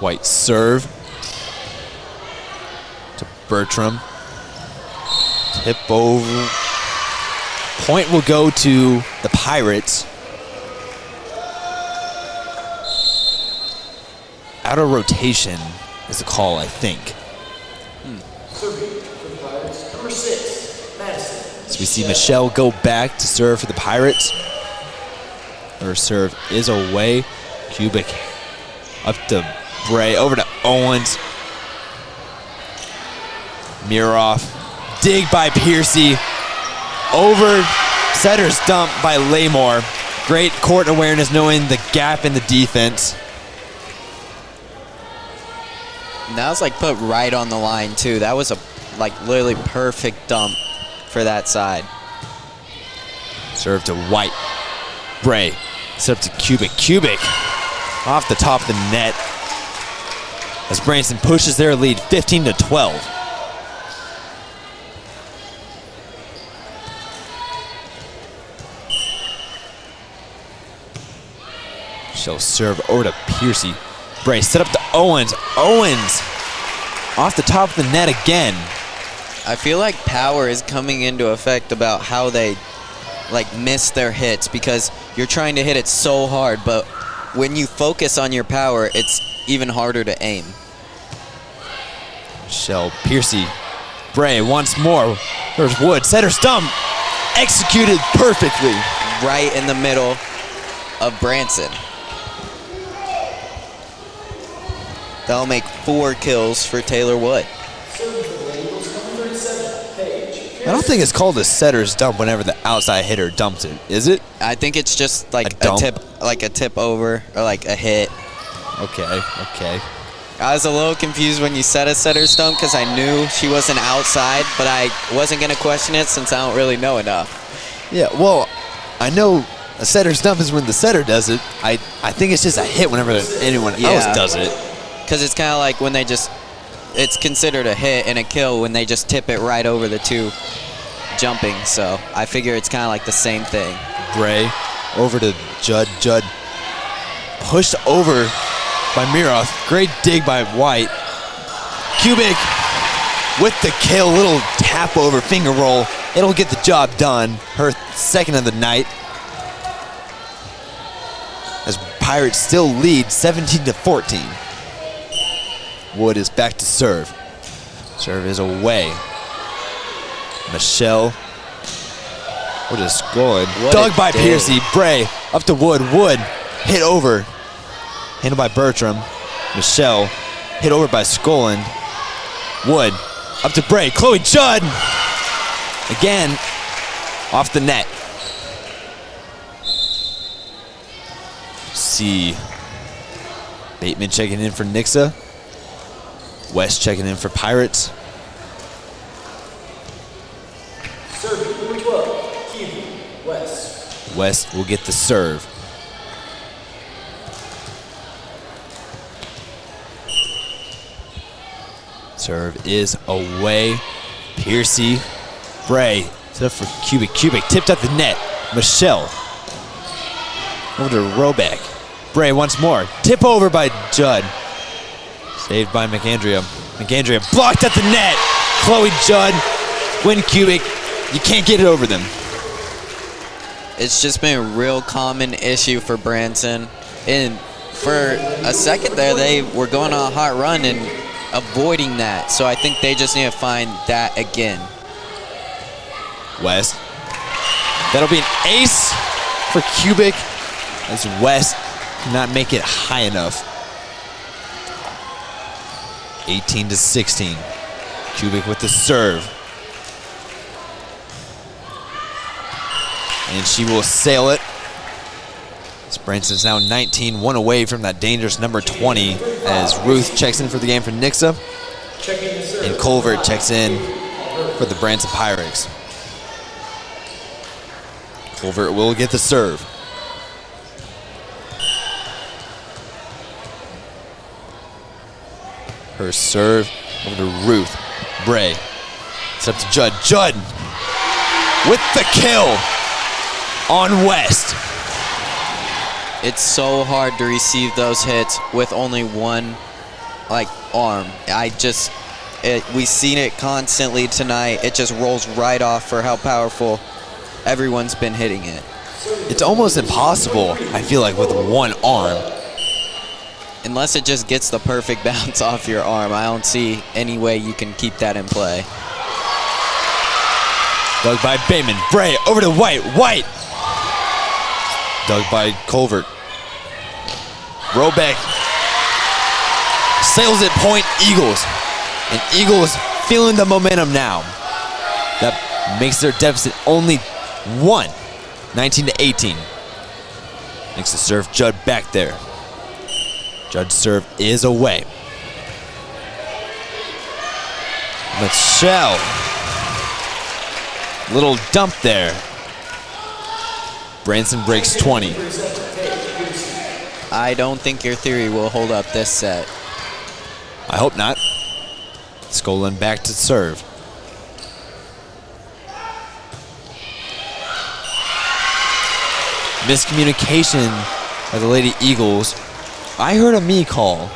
Speaker 3: White serve to Bertram. Tip over. Point will go to the Pirates. Out of rotation is the call, I think.
Speaker 2: Serving for the Pirates, number 6, Madison.
Speaker 3: So we see Michelle go back to serve for the Pirates. Her serve is away. Kubik up to Bray, over to Owens. Miroff, dig by Piercy. Over setter's dump by Laymore. Great court awareness knowing the gap in the defense.
Speaker 4: That was like put right on the line too. That was a literally perfect dump for that side.
Speaker 3: Serve to White. Bray, set up to Kubik. Kubik off the top of the net as Branson pushes their lead 15-12. She'll serve over to Piercy. Bray set up to Owens. Owens off the top of the net again.
Speaker 4: I feel like power is coming into effect about how they miss their hits, because you're trying to hit it so hard, but when you focus on your power, it's even harder to aim.
Speaker 3: Michelle, Piercy, Bray once more. There's Wood, setter stump, executed perfectly.
Speaker 4: Right in the middle of Branson. That'll make 4 kills for Taylor Wood.
Speaker 3: I don't think it's called a setter's dump whenever the outside hitter dumps it, is it?
Speaker 4: I think it's just a tip over, or a hit.
Speaker 3: Okay.
Speaker 4: I was a little confused when you said a setter's dump because I knew she wasn't outside, but I wasn't going to question it since I don't really know enough.
Speaker 3: Yeah, well, I know a setter's dump is when the setter does it. I think it's just a hit whenever anyone else does it.
Speaker 4: Because it's kind of like when they just it's considered a hit and a kill when they just tip it right over the two jumping. So I figure it's kind of like the same thing.
Speaker 3: Bray over to Judd. Judd pushed over by Miroth. Great dig by White. Kubik with the kill. Little tap over, finger roll. It'll get the job done. Her second of the night. As Pirates still lead 17-14. Wood is back to serve. Serve is away. Michelle. Wood is scoring. Dug by Piercy. Bray up to Wood. Wood hit over. Handled by Bertram. Michelle hit over by Skolin. Wood up to Bray. Chloe Judd. Again, off the net. See Bateman checking in for Nixa. West checking in for Pirates.
Speaker 2: Serve number 12, Keith West.
Speaker 3: West will get the serve. Serve is away. Piercy. Bray. Set up for Kubik. Kubik tipped at the net. Michelle. Over to Roback. Bray once more. Tip over by Judd. Saved by McAndrea. McAndrea blocked at the net. Chloe Judd. Win Kubik. You can't get it over them.
Speaker 4: It's just been a real common issue for Branson. And for a second there, they were going on a hot run and avoiding that. So I think they just need to find that again.
Speaker 3: West. That'll be an ace for Kubik as West cannot make it high enough. 18-16. Kubik with the serve. And she will sail it. Branson's now 19, one away from that dangerous number 20 as Ruth checks in for the game for Nixa. And Colvert checks in for the Branson Pirates. Colvert will get the serve. Her serve over to Ruth. Bray. It's up to Judd. Judd with the kill on West.
Speaker 4: It's so hard to receive those hits with only one arm. We've seen it constantly tonight. It just rolls right off for how powerful everyone's been hitting it.
Speaker 3: It's almost impossible, I feel like, with one arm.
Speaker 4: Unless it just gets the perfect bounce off your arm, I don't see any way you can keep that in play.
Speaker 3: Dug by Bateman. Bray over to White. White. Dug by Colvert. Robeck sails it point Eagles. And Eagles feeling the momentum now. That makes their deficit only one. 19-18. Makes the serve. Judd back there. Judd's serve is away. Michelle. Little dump there. Branson breaks 20.
Speaker 4: I don't think your theory will hold up this set.
Speaker 3: I hope not. Skolin back to serve. Miscommunication by the Lady Eagles. I heard a me call,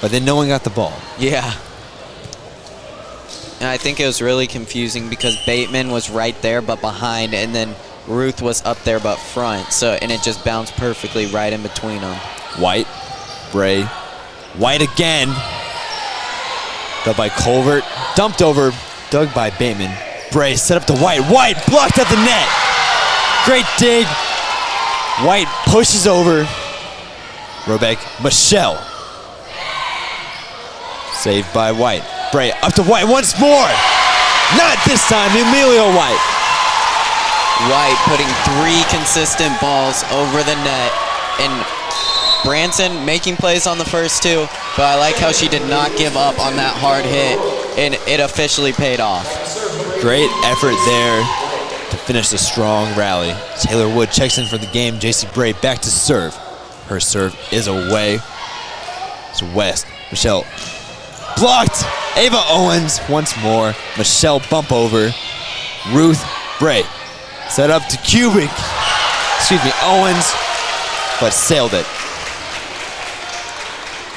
Speaker 3: but then no one got the ball.
Speaker 4: Yeah. And I think it was really confusing because Bateman was right there but behind, and then Ruth was up there but front. And it just bounced perfectly right in between them.
Speaker 3: White, Bray, White again. Dug by Colvert, dumped over, dug by Bateman. Bray set up to White. White blocked at the net. Great dig. White pushes over. Robeck, Michelle. Saved by White. Bray up to White once more. Not this time, Emilio White.
Speaker 4: White putting 3 consistent balls over the net. And Branson making plays on the first 2, but I like how she did not give up on that hard hit, and it officially paid off.
Speaker 3: Great effort there to finish the strong rally. Taylor Wood checks in for the game. JC Bray back to serve. Her serve is away. It's West. Michelle blocked. Ava Owens once more. Michelle bump over. Ruth Bray. Set up to Cubic. Excuse me, Owens, but sailed it.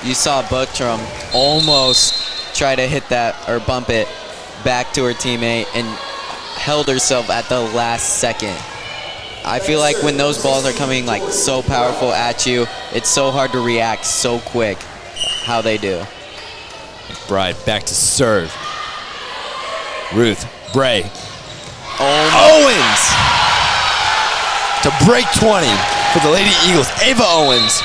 Speaker 4: You saw Buttram almost try to hit that or bump it back to her teammate and held herself at the last second. I feel like when those balls are coming like so powerful at you, it's so hard to react so quick how they do.
Speaker 3: McBride back to serve. Ruth Bray.
Speaker 4: Owens
Speaker 3: to break 20 for the Lady Eagles. Ava Owens,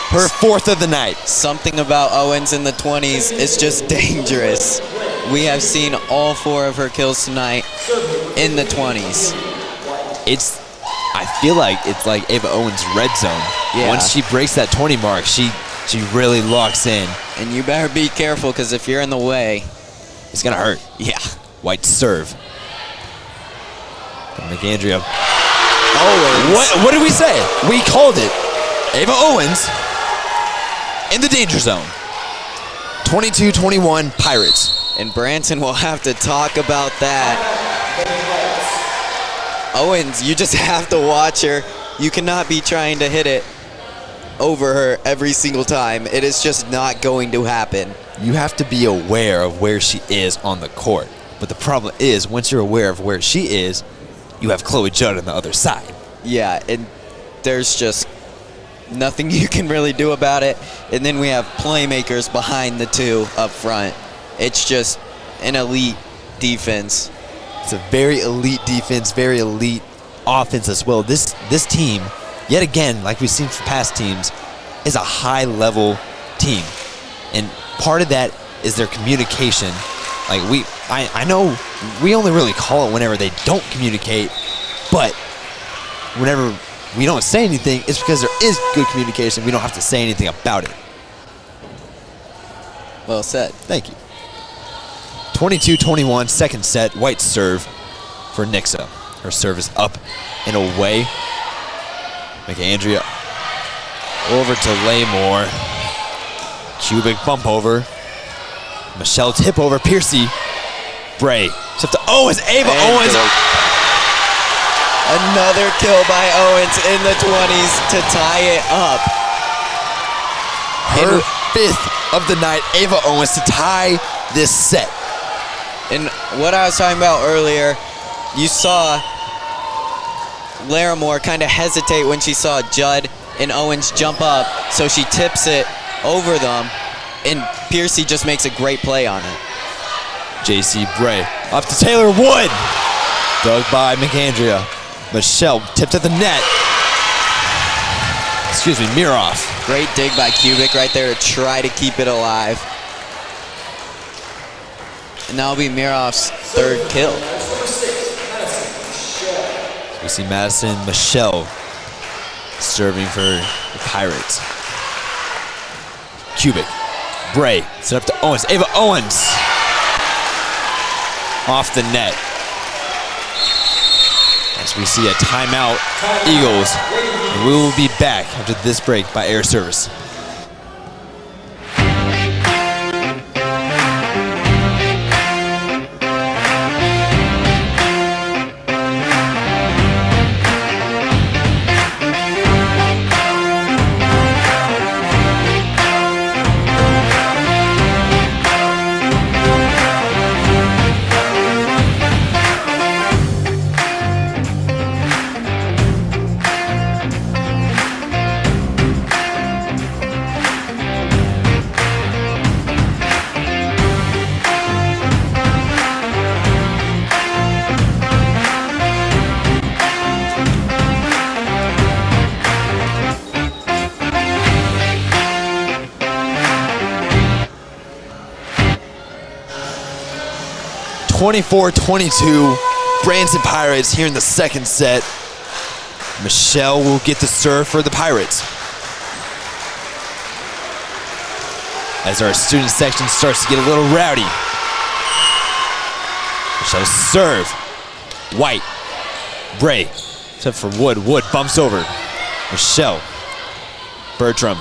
Speaker 3: her 4th of the night.
Speaker 4: Something about Owens in the 20s is just dangerous. We have seen all 4 of her kills tonight in the 20s.
Speaker 3: I feel like it's like Ava Owens' red zone.
Speaker 4: Yeah.
Speaker 3: Once she breaks that 20 mark, she really locks in.
Speaker 4: And you better be careful, because if you're in the way,
Speaker 3: it's gonna hurt.
Speaker 4: Yeah.
Speaker 3: White serve. McAndrea.
Speaker 4: Owens.
Speaker 3: What did we say? We called it. Ava Owens in the danger zone. 22-21 Pirates.
Speaker 4: And Branson will have to talk about that. Owens, you just have to watch her. You cannot be trying to hit it over her every single time. It is just not going to happen.
Speaker 3: You have to be aware of where she is on the court. But the problem is, once you're aware of where she is, you have Chloe Judd on the other side.
Speaker 4: Yeah, and there's just nothing you can really do about it. And then we have playmakers behind the 2 up front. It's just an elite defense.
Speaker 3: It's a very elite defense, very elite offense as well. This team, yet again, like we've seen from past teams, is a high-level team. And part of that is their communication. Like I know we only really call it whenever they don't communicate, but whenever we don't say anything, it's because there is good communication. We don't have to say anything about it.
Speaker 4: Well said.
Speaker 3: Thank you. 22-21, second set, White serve for Nixa. Her serve is up and away. McAndrea over to Laymore. Cubic bump over. Michelle tip over. Piercy. Bray. It's up to Owens. Ava Owens.
Speaker 4: Another kill by Owens in the 20s to tie it up.
Speaker 3: Her 5th of the night. Ava Owens to tie this set.
Speaker 4: And what I was talking about earlier, you saw Larimore kind of hesitate when she saw Judd and Owens jump up, so she tips it over them, and Piercy just makes a great play on it.
Speaker 3: JC Bray up to Taylor Wood. Dug by McAndrea. Michelle tipped at the net. Excuse me, Miroff.
Speaker 4: Great dig by Cubic right there to try to keep it alive. And that'll be Miroff's 3rd kill.
Speaker 3: We see Madison Michelle serving for the Pirates. Cubic. Bray. Set up to Owens. Ava Owens. Off the net. As we see a timeout, Eagles. And we will be back after this break by Air Service. (24-22), Branson Pirates here in the second set. Michelle will get the serve for the Pirates. As our student section starts to get a little rowdy. Michelle's serve. White. Bray. Except for Wood. Wood bumps over. Michelle. Bertram.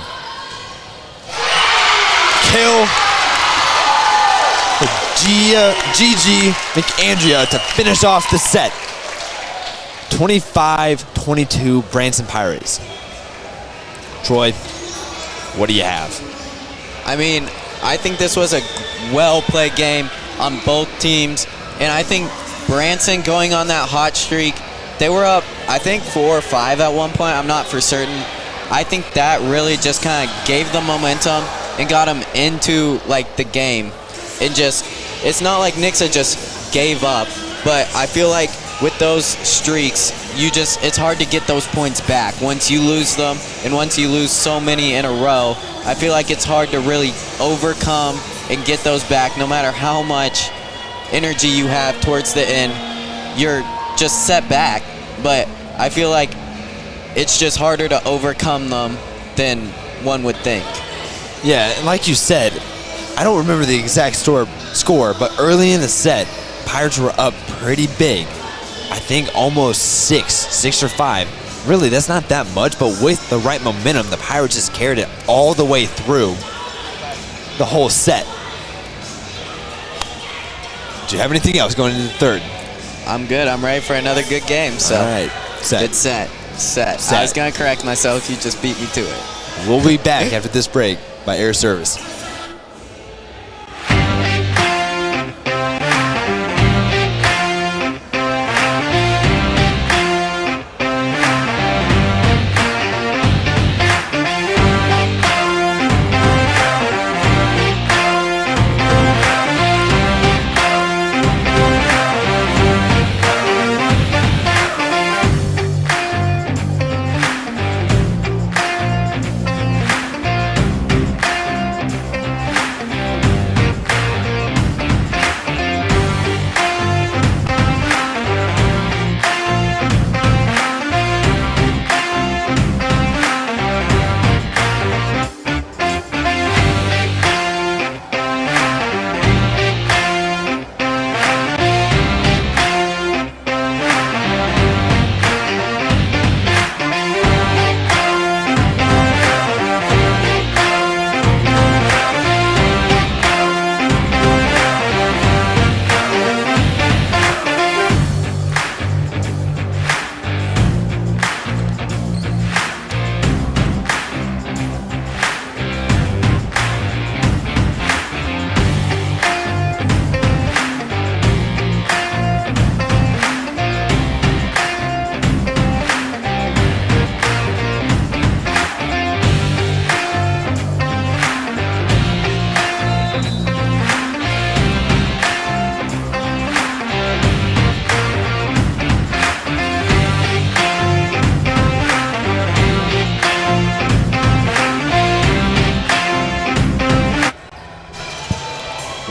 Speaker 3: Kill. for Gigi McAndrea to finish off the set. 25-22 Branson Pirates. Troy, what do you have?
Speaker 4: I mean, I think this was a well-played game on both teams, and I think Branson going on that hot streak, they were up, I think, 4 or 5 at one point. I'm not for certain. I think that really just kind of gave them momentum and got them into like the game. And just, it's not like Nixa just gave up, but I feel like with those streaks, it's hard to get those points back. Once you lose them, and once you lose so many in a row, I feel like it's hard to really overcome and get those back. No matter how much energy you have towards the end, you're just set back. But I feel like it's just harder to overcome them than one would think.
Speaker 3: Yeah, and like you said, I don't remember the exact score, but early in the set, Pirates were up pretty big. I think almost 6 or 5. Really, that's not that much, but with the right momentum, the Pirates just carried it all the way through the whole set. Do you have anything else going into the third?
Speaker 4: I'm good. I'm ready for another good game. So.
Speaker 3: All right. Set.
Speaker 4: Good set. I was going to correct myself. You just beat me to it.
Speaker 3: We'll be back after this break by Air Service.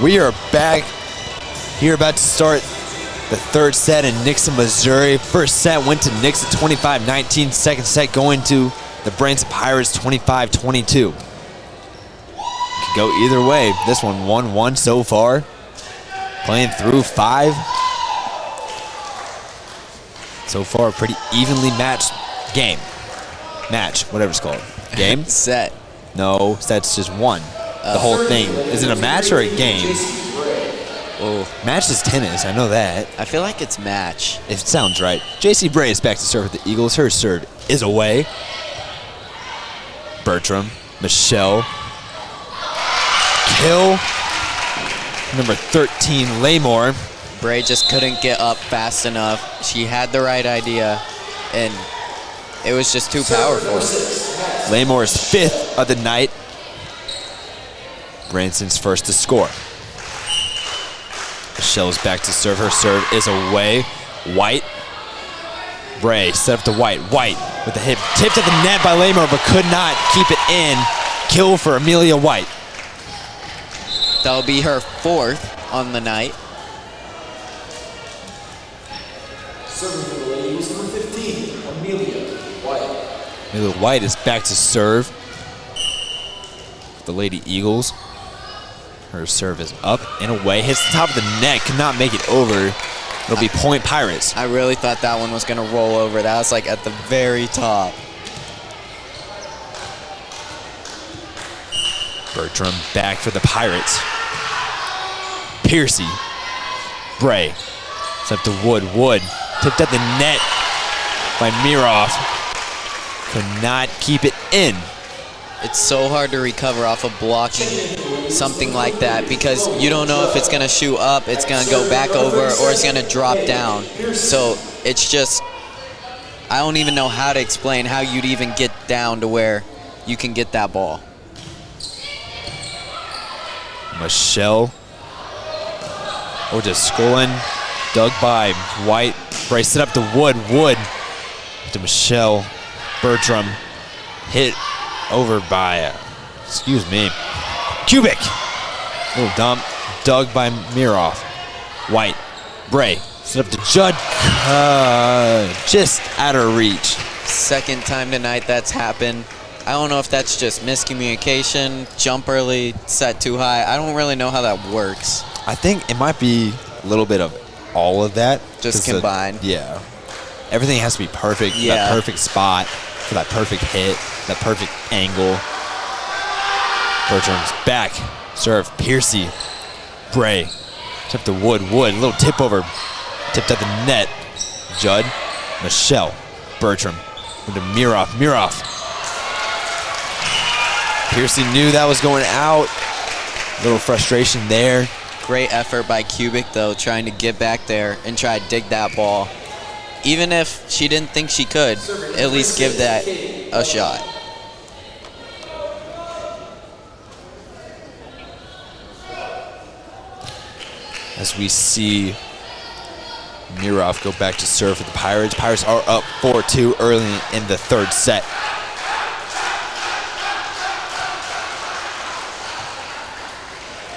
Speaker 3: We are back here, about to start the third set in Nixa, Missouri. First set went to Nixa 25-19. Second set going to the Branson Pirates 25-22. Could go either way. This one 1-1 so far. Playing through 5. So far, a pretty evenly matched game. Match, whatever it's called. Game?
Speaker 4: Set.
Speaker 3: No, set's just one. The whole thing. Is it a match or a game? Oh, match is tennis. I know that.
Speaker 4: I feel like it's match.
Speaker 3: It sounds right. JC Bray is back to serve with the Eagles. Her serve is away. Bertram, Michelle. Kill. Number 13, Laymore.
Speaker 4: Bray just couldn't get up fast enough. She had the right idea, and it was just too powerful.
Speaker 3: Laymore's 5th of the night. Branson's first to score. Michelle's back to serve. Her serve is away. White. Bray set up to White. White with the hip. Tipped at the net by Laymore, but could not keep it in. Kill for Amelia White.
Speaker 4: That'll be her 4th on the night.
Speaker 2: Serving for the ladies, number 15, Amelia White.
Speaker 3: Amelia White is back to serve. The Lady Eagles. Her serve is up and away. Hits the top of the net. Could not make it over. It'll be point Pirates.
Speaker 4: I really thought that one was going to roll over. That was like at the very top.
Speaker 3: Bertram back for the Pirates. Piercy. Bray. It's up to Wood. Wood tipped at the net by Mirov. Could not keep it in.
Speaker 4: It's so hard to recover off of blocking something like that because you don't know if it's going to shoot up, it's going to go back over, or it's going to drop down. So it's just, I don't even know how to explain how you'd even get down to where you can get that ball.
Speaker 3: Michelle. Or just scrolling. Dug by White. Brace it up to Wood. Wood to Michelle. Bertram. Hit over by, excuse me, Kubik. Little dump. Dug by Mirov. White. Bray. Set up to Judd. Just out of reach.
Speaker 4: Second time tonight that's happened. I don't know if that's just miscommunication, jump early, set too high. I don't really know how that works.
Speaker 3: I think it might be a little bit of all of that.
Speaker 4: Just combined.
Speaker 3: Yeah. Everything has to be perfect.
Speaker 4: Yeah.
Speaker 3: That perfect spot for that perfect hit, that perfect angle. Bertram's back. Serve. Piercy. Bray. Tip to Wood. Wood. A little tip over. Tipped at the net. Judd. Michelle. Bertram. Into Mirov. Mirov. Piercy knew that was going out. A little frustration there.
Speaker 4: Great effort by Kubik, though, trying to get back there and try to dig that ball. Even if she didn't think she could, at least give that a shot.
Speaker 3: As we see Mirov go back to serve for the Pirates. Pirates are up 4-2 early in the third set.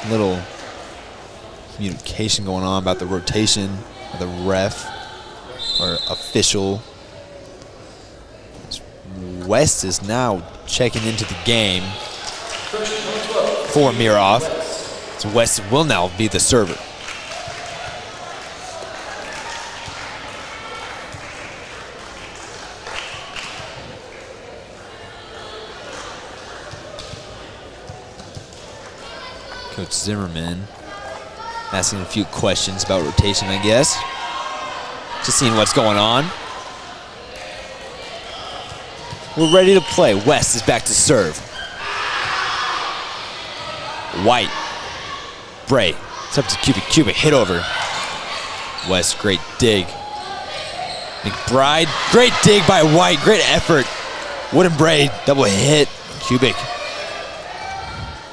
Speaker 3: Little communication going on about the rotation of the ref or official. West is now checking into the game for Mirov. So West will now be the server. Coach Zimmerman asking a few questions about rotation, I guess. Just seeing what's going on. We're ready to play. West is back to serve. White. Bray. It's up to Kubik. Kubik hit over. West, great dig. McBride, great dig by White. Great effort. Wood and Bray, double hit. Kubik.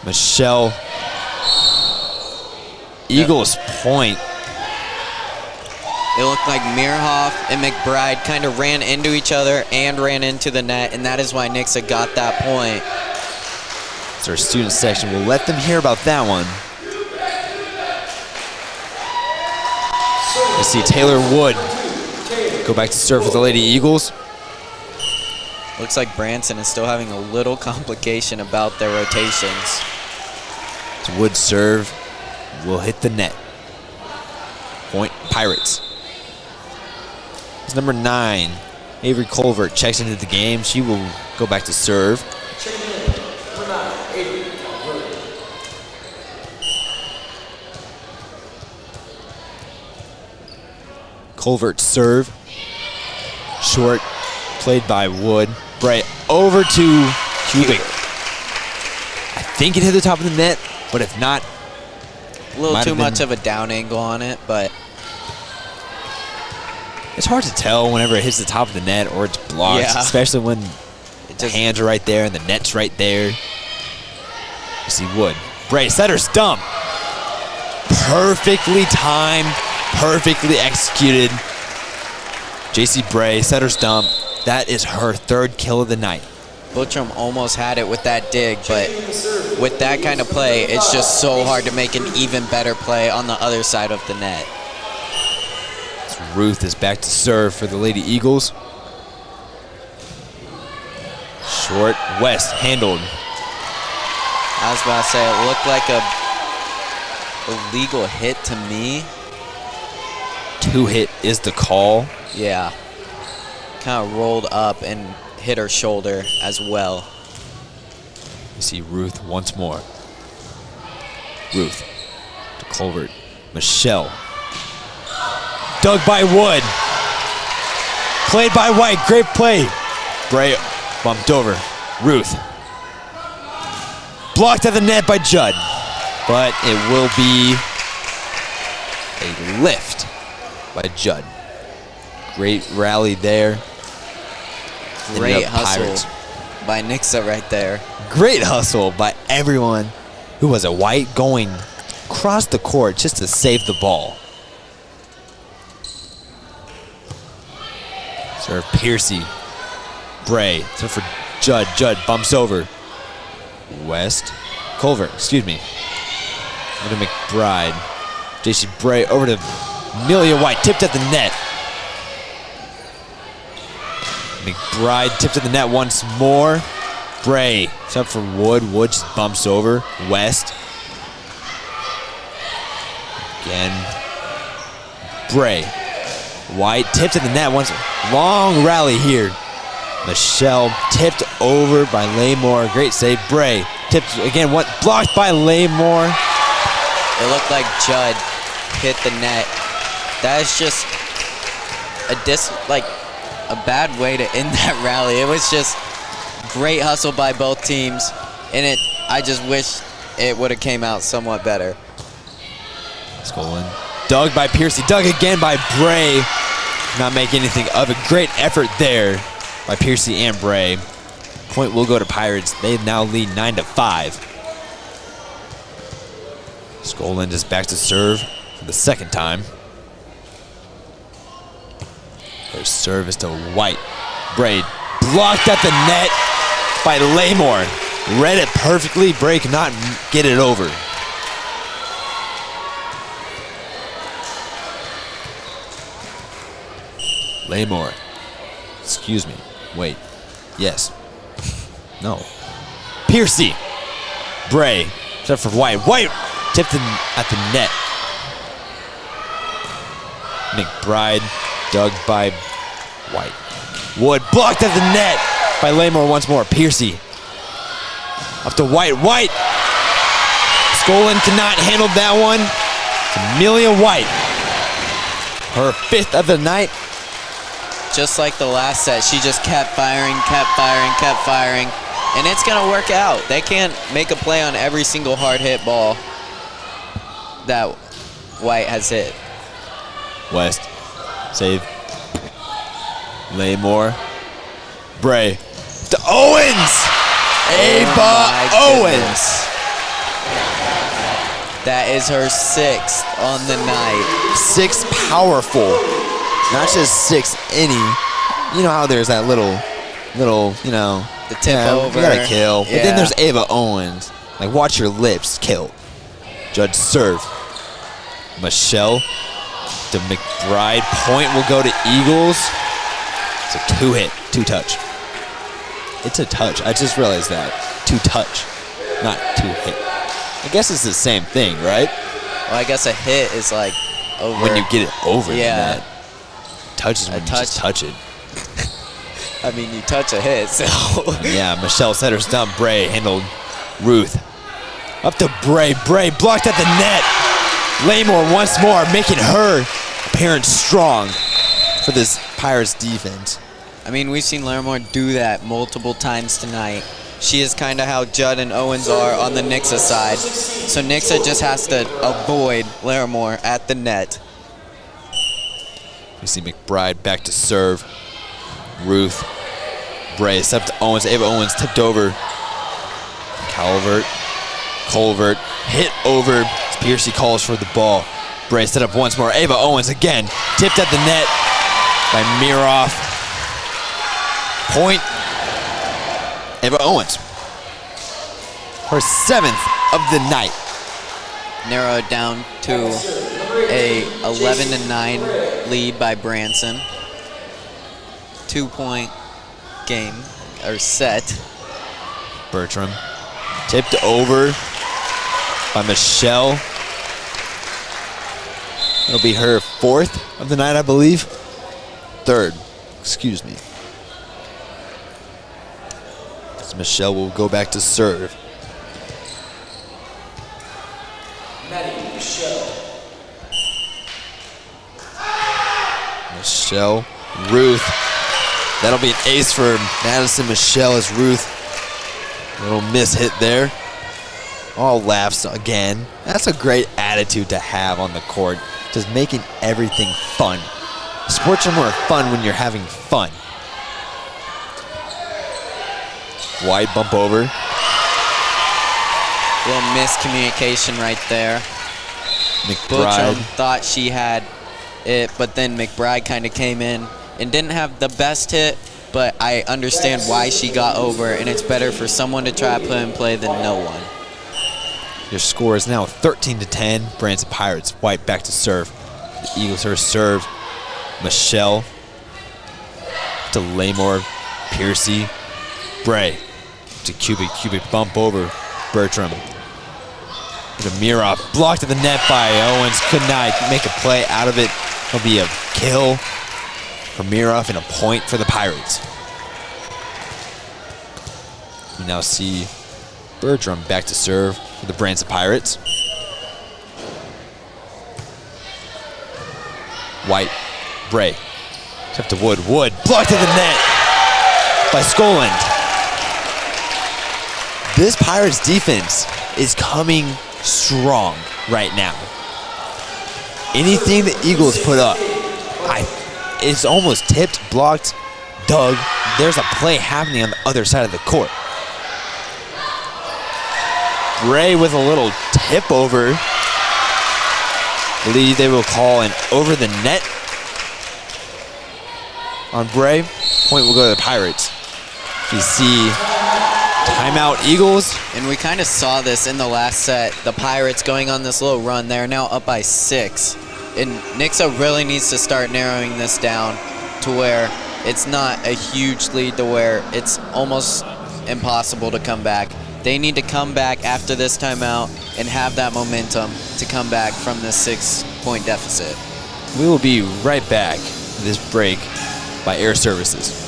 Speaker 3: Michelle. Eagles point.
Speaker 4: It looked like Mirhoff and McBride kind of ran into each other and ran into the net, and that is why Nixa got that point.
Speaker 3: So our student section will let them hear about that one. You see Taylor Wood go back to serve for the Lady Eagles.
Speaker 4: Looks like Branson is still having a little complication about their rotations.
Speaker 3: So Wood serve will hit the net. Point Pirates. It's number 9. Avery Colvert checks into the game. She will go back to serve. Colvert serve. Short. Played by Wood. Bray over to Kubik. I think it hit the top of the net, but if not,
Speaker 4: a little too much of a down angle on it, but
Speaker 3: it's hard to tell whenever it hits the top of the net or it's blocked,
Speaker 4: yeah.
Speaker 3: Especially when the hands are right there and the net's right there. You see Wood. Bray, setter's dump. Perfectly timed, perfectly executed. JC Bray, setter's dump. That is her 3rd kill of the night.
Speaker 4: Butchum almost had it with that dig, but with that kind of play, it's just so hard to make an even better play on the other side of the net.
Speaker 3: So Ruth is back to serve for the Lady Eagles. Short. West handled.
Speaker 4: I was about to say, it looked like a illegal hit to me.
Speaker 3: 2-hit is the call.
Speaker 4: Yeah. Kind of rolled up and hit her shoulder as well.
Speaker 3: You see Ruth once more. Ruth to Colvert. Michelle. Dug by Wood. Played by White. Great play. Bray bumped over. Ruth. Blocked at the net by Judd. But it will be a lift by Judd. Great rally there.
Speaker 4: Great hustle by Nixa right there.
Speaker 3: Great hustle by everyone. Who was it? White going across the court just to save the ball. Serve Piercy. Bray. So for Judd. Judd bumps over. West. Culver, excuse me. Over to McBride. JC Bray over to Amelia White. Tipped at the net. McBride tipped at the net once more. Bray. It's up for Wood. Wood just bumps over. West. Again. Bray. White tipped at the net once. Long rally here. Michelle tipped over by Laymore. Great save. Bray tipped again. What blocked by Laymore.
Speaker 4: It looked like Judd hit the net. That is just a bad way to end that rally. It was just great hustle by both teams, and I just wish it would have came out somewhat better.
Speaker 3: Skolin. Dug by Piercy. Dug again by Bray. Not making anything of it. Great effort there by Piercy and Bray. Point will go to Pirates. They now lead 9-5. Skolin is back to serve for the second time. Her serve is to White. Bray blocked at the net by Laymore. Read it perfectly. Bray could not get it over. Laymore. Excuse me. Wait. Yes. No. Piercy. Bray. Except for White. White tipped at the net. McBride dug by White. Wood blocked at the net by Laymore once more. Piercy. Up to White. White. Skolin cannot handle that one. It's Amelia White. Her 5th of the night.
Speaker 4: Just like the last set, she just kept firing, kept firing, kept firing. And it's going to work out. They can't make a play on every single hard hit ball that White has hit.
Speaker 3: West. Save. Laymore. Bray. To Owens! Ava Owens!
Speaker 4: That is her 6th on the night.
Speaker 3: 6 powerful. Not just 6 any. You know how there's that little, you know.
Speaker 4: The tip over.
Speaker 3: You gotta kill.
Speaker 4: Yeah.
Speaker 3: But then there's Ava Owens. Like, watch your lips kill. Judge serve. Michelle to McBride. Point will go to Eagles. It's a 2-hit, 2-touch. It's a touch. I just realized that. 2-touch, not 2-hit. I guess it's the same thing, right?
Speaker 4: Well, I guess a hit is like over.
Speaker 3: When you get it over the
Speaker 4: yeah.
Speaker 3: net. Touch is when you just touch it.
Speaker 4: I mean, you touch a hit, so.
Speaker 3: Yeah, Michelle set her stump. Bray handled Ruth. Up to Bray. Bray blocked at the net. Laymore once more, making her appearance strong for this Pirates defense.
Speaker 4: I mean, we've seen Larimore do that multiple times tonight. She is kind of how Judd and Owens are on the Nixa side. So Nixa just has to avoid Larimore at the net.
Speaker 3: We see McBride back to serve. Ruth. Bray stepped to Owens. Ava Owens tipped over. Calvert. Colvert hit over. Piercy calls for the ball. Bray set up once more. Ava Owens again. Tipped at the net by Miroff. Point. Ava Owens. Her 7th of the night.
Speaker 4: Narrowed down to a 11-9 lead by Branson. 2-point game, or set.
Speaker 3: Bertram. Tipped over by Michelle. It'll be her 4th of the night, I believe. 3rd, excuse me. So Michelle will go back to serve. Michelle. Ruth. That'll be an ace for Madison Michelle as Ruth. Little miss hit there. All laughs again. That's a great attitude to have on the court. Just making everything fun. Sports are more fun when you're having fun. Wide bump over.
Speaker 4: Little miscommunication right there.
Speaker 3: McBride.
Speaker 4: Bochum thought she had it, but then McBride kind of came in and didn't have the best hit, but I understand why she got over, and it's better for someone to try to put in play than no one.
Speaker 3: Your score is now 13-10. Branson Pirates. White back to serve. The Eagles her serve. Michelle to Laymore. Piercy. Bray to Cubic. Cubic bump over Bertram. To Miroff. Blocked at the net by Owens. Could not make a play out of it. It'll be a kill for Miroff and a point for the Pirates. We now see Bertram back to serve for the Branson Pirates. White, Bray, up to Wood. Wood blocked at the net by Skoland. This Pirates defense is coming strong right now. Anything the Eagles put up, it's almost tipped, blocked, dug. There's a play happening on the other side of the court. Bray with a little tip over. I believe they will call an over the net on Bray. Point will go to the Pirates. You see timeout Eagles.
Speaker 4: And we kind of saw this in the last set. The Pirates going on this little run. They're now up by 6. And Nixa really needs to start narrowing this down to where it's not a huge lead to where it's almost impossible to come back. They need to come back after this timeout and have that momentum to come back from this 6-point deficit.
Speaker 3: We will be right back with this break by Air Services.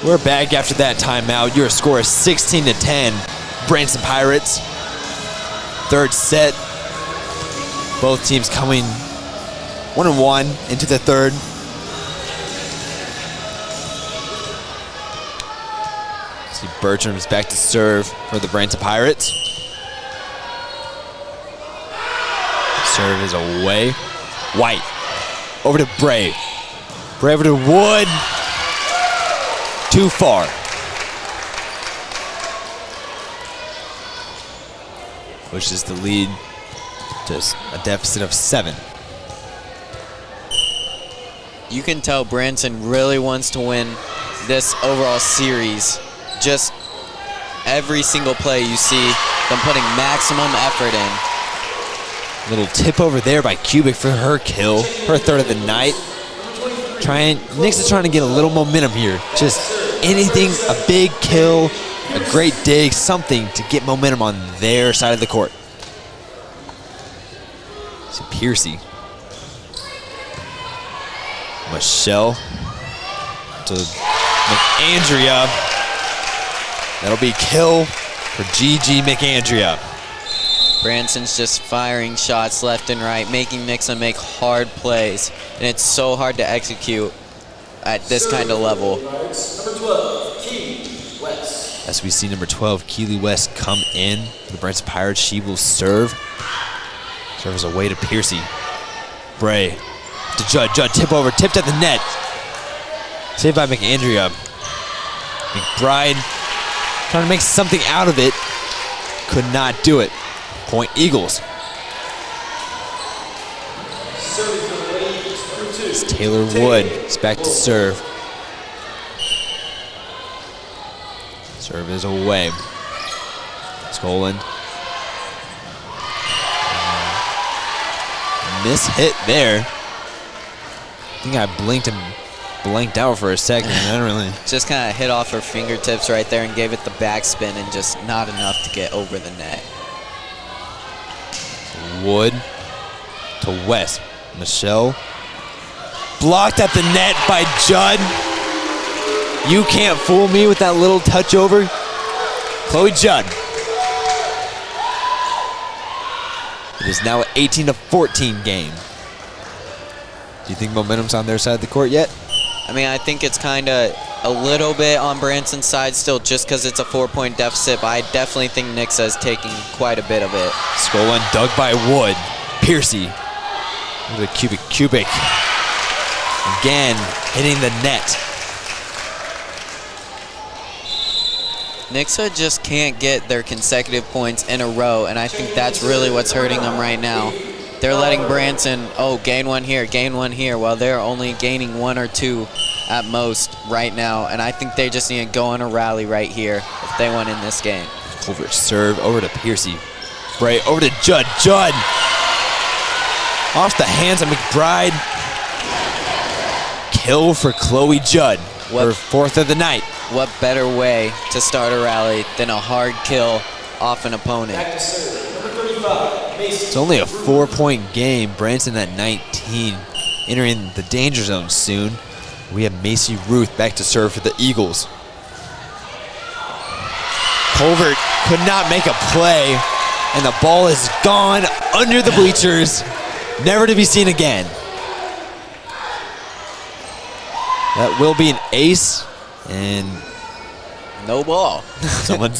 Speaker 3: We're back after that timeout. Your score is 16-10. Branson Pirates. Third set. Both teams coming 1-1 into the third. See Bertram's back to serve for the Branson Pirates. Serve is away. White over to Bray. Bray over to Wood. Too far. Pushes the lead to a deficit of 7.
Speaker 4: You can tell Branson really wants to win this overall series. Just every single play you see them putting maximum effort in.
Speaker 3: Little tip over there by Cubic for her kill, her third of the night. Nixa is trying to get a little momentum here. Just anything, a big kill, a great dig, something to get momentum on their side of the court. See Piercy. Michelle to McAndrea. That'll be kill for Gigi McAndrea.
Speaker 4: Branson's just firing shots left and right, making Nixa make hard plays. And it's so hard to execute at this kind of level.
Speaker 2: Number 12, Keely West.
Speaker 3: As we see number 12, Keely West, come in for the Branson Pirates. She will serve. Serves away to Piercy. Bray to Judd. Judd tip over, tipped at the net. Saved by McAndrea. McBride trying to make something out of it. Could not do it. Point Eagles. It's Taylor Wood. It's back to serve. Serve is away. Skoland. Miss-hit there. I think I blinked and blanked out for a second. I don't really.
Speaker 4: Just kind of hit off her fingertips right there and gave it the backspin and just not enough to get over the net.
Speaker 3: Wood to West. Michelle blocked at the net by Judd. You can't fool me with that little touch over. Chloe Judd. It is now an 18-14 game. Do you think momentum's on their side of the court yet?
Speaker 4: I mean, I think it's kind of a little bit on Branson's side still just because it's a 4-point deficit, but I definitely think Nixa is taking quite a bit of it.
Speaker 3: Skolin dug by Wood. Piercy with a cubic. Again, hitting the net.
Speaker 4: Nixa just can't get their consecutive points in a row, and I think that's really what's hurting them right now. They're letting Branson, gain one here, while they're only gaining 1 or 2 at most right now, and I think they just need to go on a rally right here if they want in this game.
Speaker 3: Over serve, over to Piercy. Bray, over to Judd. Judd! Off the hands of McBride. Kill for Chloe Judd, her 4th of the night.
Speaker 4: What better way to start a rally than a hard kill off an opponent?
Speaker 3: It's only a 4-point game. Branson at 19, entering the danger zone soon. We have Macy Ruth back to serve for the Eagles. Colbert could not make a play, and the ball is gone under the bleachers, never to be seen again. That will be an ace, and
Speaker 4: no ball.
Speaker 3: someone.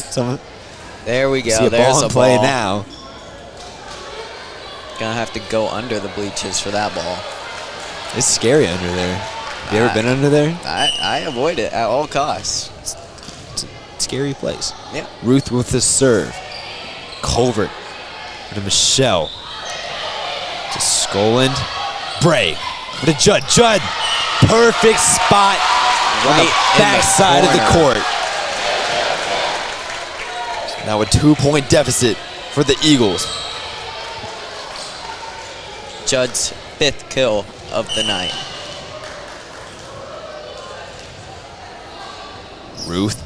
Speaker 4: There we go.
Speaker 3: See a
Speaker 4: There's
Speaker 3: ball in
Speaker 4: a
Speaker 3: play
Speaker 4: ball.
Speaker 3: now.
Speaker 4: Gonna have to go under the bleachers for that ball.
Speaker 3: It's scary under there. Have you ever been under there?
Speaker 4: I avoid it at all costs.
Speaker 3: It's a scary place.
Speaker 4: Yeah.
Speaker 3: Ruth with the serve. Colbert to Michelle. To Skoland. Bray. To Judd. Judd. Perfect spot on the back side of the court. Now a 2-point deficit for the Eagles.
Speaker 4: Judd's 5th kill of the night.
Speaker 3: Ruth.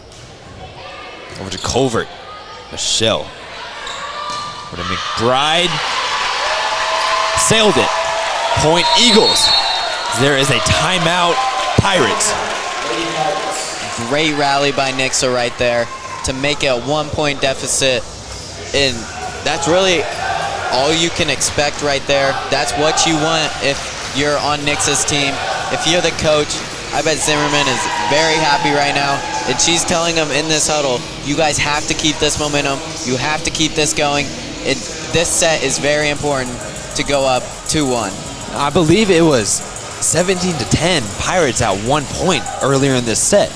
Speaker 3: Over to Colbert. Michelle. Over to McBride. Sailed it. Point Eagles. There is a timeout, Pirates.
Speaker 4: Great rally by Nixa right there to make it a 1-point deficit. And that's really all you can expect right there. That's what you want if you're on Nixa's team. If you're the coach, I bet Zimmerman is very happy right now. And she's telling them in this huddle, you guys have to keep this momentum. You have to keep this going. This set is very important to go up 2-1.
Speaker 3: I believe it was 17-10 Pirates at 1 point earlier in this set.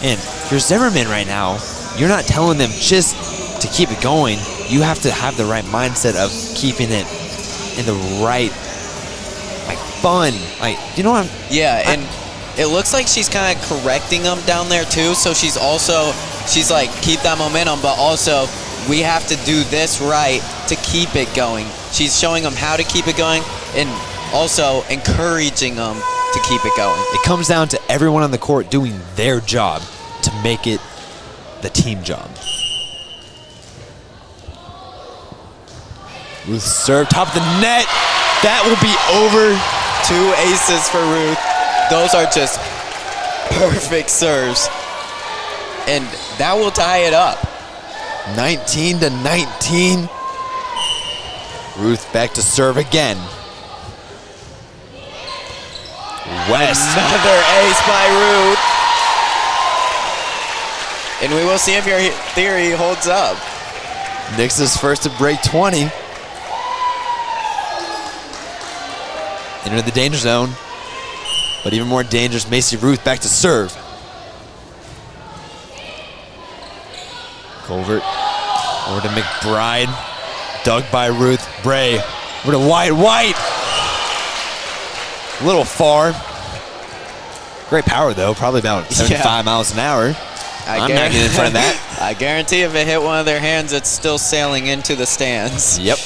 Speaker 3: And if you're Zimmerman right now, you're not telling them just to keep it going. You have to have the right mindset of keeping it in the right, fun. You know what I'm...
Speaker 4: Yeah, and it looks like she's kind of correcting them down there too. So she's like, keep that momentum, but also we have to do this right to keep it going. She's showing them how to keep it going and also encouraging them to keep it going.
Speaker 3: It comes down to everyone on the court doing their job to make it the team job. Ruth serve, top of the net. That will be over.
Speaker 4: 2 aces for Ruth. Those are just perfect serves. And that will tie it up.
Speaker 3: 19-19. Ruth back to serve again. West.
Speaker 4: Another ace by Ruth. And we will see if your theory holds up.
Speaker 3: Nixa's first to break 20. Enter the danger zone. But even more dangerous, Macy Ruth back to serve. Colbert over to McBride. Dug by Ruth. Bray over to White. White! A little far. Great power though, probably about 75 miles an hour. I'm not getting in front of that.
Speaker 4: I guarantee if it hit one of their hands, it's still sailing into the stands.
Speaker 3: Yep.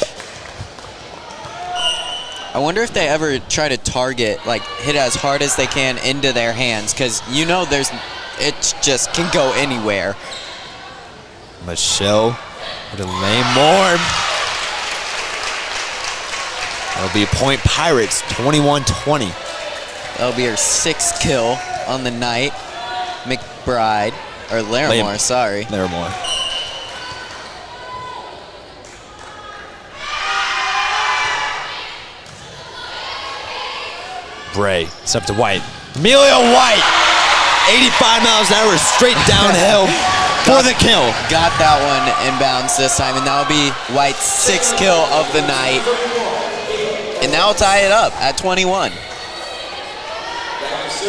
Speaker 4: I wonder if they ever try to target, like hit as hard as they can into their hands, because you know it just can go anywhere.
Speaker 3: Michelle with a lane more. That'll be a point Pirates, 21-20.
Speaker 4: That'll be her 6th kill on the night. McBride, or Larimore, sorry.
Speaker 3: Larimore. Bray, it's up to White. Amelia White, 85 miles an hour straight downhill for the kill.
Speaker 4: Got that one inbounds this time, and that'll be White's 6th kill of the night. And that'll tie it up at 21.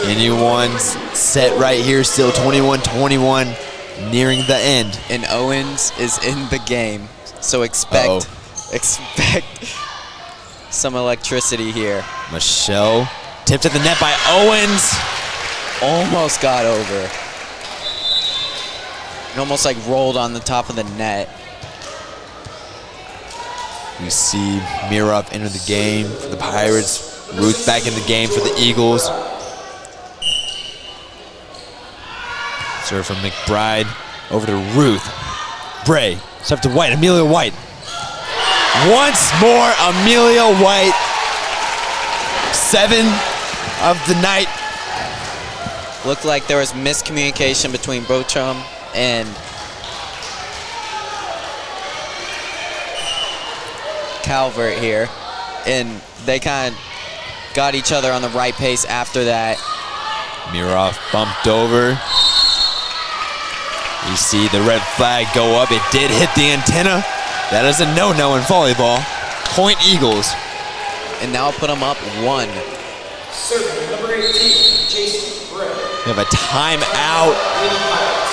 Speaker 3: Anyone's set right here, still 21-21, nearing the end.
Speaker 4: And Owens is in the game, so expect some electricity here.
Speaker 3: Michelle tipped at the net by Owens.
Speaker 4: Almost got over. It almost like rolled on the top of the net.
Speaker 3: We see Mirov enter the game for the Pirates. Ruth back in the game for the Eagles. Serve from McBride over to Ruth. Bray, it's up to White, Amelia White. Once more, Amelia White. 7 of the night.
Speaker 4: Looked like there was miscommunication between Botrom and Calvert here, and they kind of got each other on the right pace after that.
Speaker 3: Mirov bumped over. You see the red flag go up. It did hit the antenna. That is a no-no in volleyball. Point Eagles.
Speaker 4: And now put them up 1.
Speaker 2: Serving number 18, Jason Bray.
Speaker 3: We have a timeout.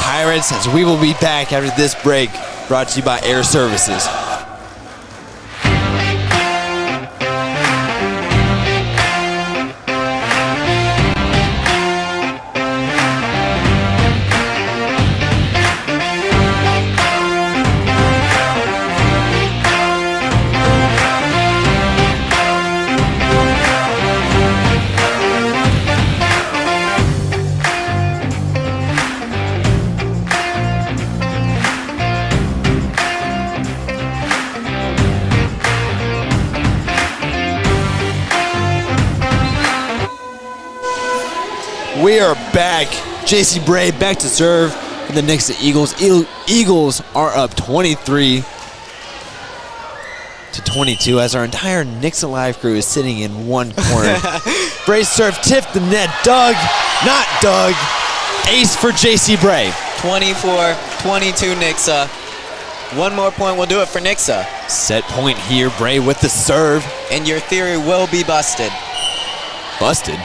Speaker 3: Pirates, as we will be back after this break, brought to you by Air Services. We are back. JC Bray back to serve for the Nixa Eagles. Eagles are up 23-22 as our entire Nixa Live crew is sitting in one corner. Bray serve tipped the net. Doug, not Doug. Ace for JC Bray.
Speaker 4: 24-22 Nixa. One more point will do it for Nixa.
Speaker 3: Set point here. Bray with the serve.
Speaker 4: And your theory will be busted.
Speaker 3: Busted?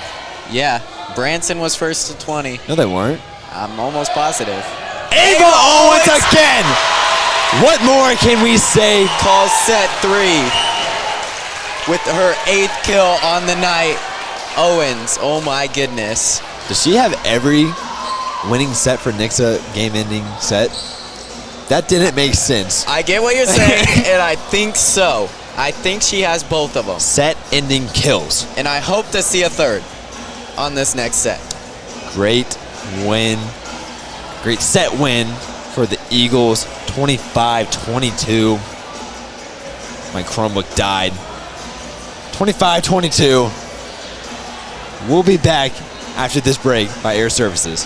Speaker 4: Yeah. Branson was first to 20.
Speaker 3: No, they weren't.
Speaker 4: I'm almost positive.
Speaker 3: Ava Owens again! What more can we say?
Speaker 4: Call set 3 with her 8th kill on the night. Owens, oh my goodness.
Speaker 3: Does she have every winning set for Nixa game-ending set? That didn't make sense.
Speaker 4: I get what you're saying, and I think so. I think she has both of them.
Speaker 3: Set-ending kills.
Speaker 4: And I hope to see a 3rd on this next set.
Speaker 3: Great win. Great set win for the Eagles. 25-22. My Chromebook died. 25-22. We'll be back after this break by Air Services.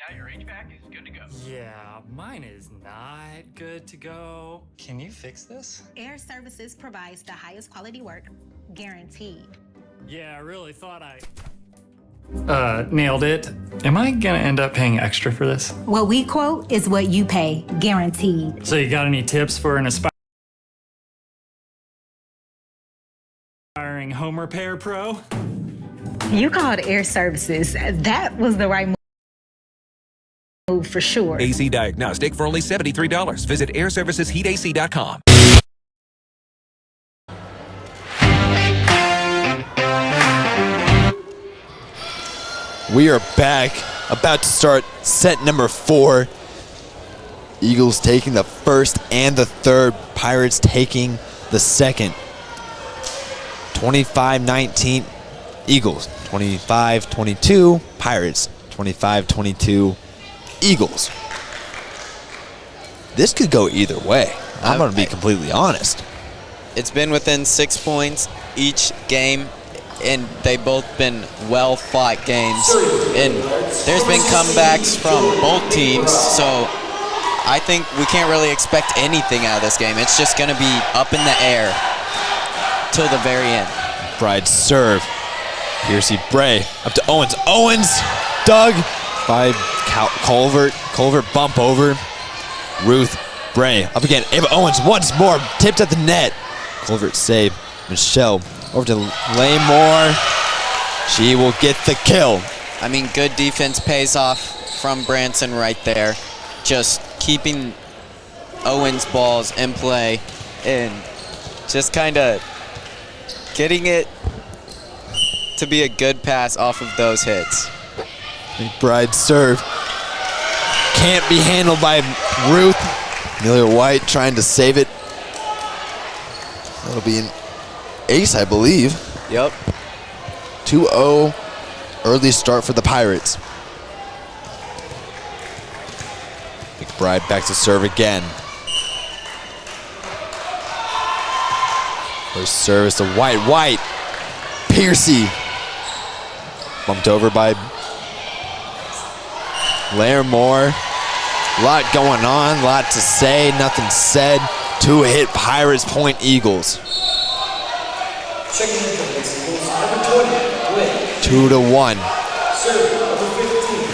Speaker 6: Now your HVAC is good to go.
Speaker 7: Yeah, mine is not good to go. Can you fix this?
Speaker 8: Air Services provides the highest quality work, guaranteed.
Speaker 7: Yeah, I really thought I nailed it. Am I gonna end up paying extra for this?
Speaker 8: What we quote is what you pay, guaranteed.
Speaker 7: So you got any tips for an aspiring home repair pro?
Speaker 8: You called Air Services. That was the right move for sure.
Speaker 9: AC Diagnostic for only $73. Visit airservicesheatac.com.
Speaker 3: We are back, about to start set number 4. Eagles taking the first and the third. Pirates taking the second. 25-19 Eagles. 25-22 Pirates. 25-22 Eagles. This could go either way. I'm going to be completely honest.
Speaker 4: It's been within 6 points each game, and they've both been well-fought games. And there's been comebacks from both teams, so I think we can't really expect anything out of this game. It's just going to be up in the air till the very end.
Speaker 3: Bride serve. Piercy Bray up to Owens. Owens dug by Culvert. Culvert bump over. Ruth Bray up again. Ava Owens once more tipped at the net. Culvert save. Michelle over to Laymore. She will get the kill.
Speaker 4: I mean, good defense pays off from Branson right there. Just keeping Owens' balls in play and just kind of getting it to be a good pass off of those hits.
Speaker 3: McBride serve. Can't be handled by Ruth. Amelia White trying to save it. That'll be an ace, I believe.
Speaker 4: Yep.
Speaker 3: 2-0 early start for the Pirates. McBride back to serve again. First service to White. White. Piercy. Bumped over by Larimore. A lot going on, a lot to say, nothing said. 2-hit Pirates, point Eagles. 2-1. I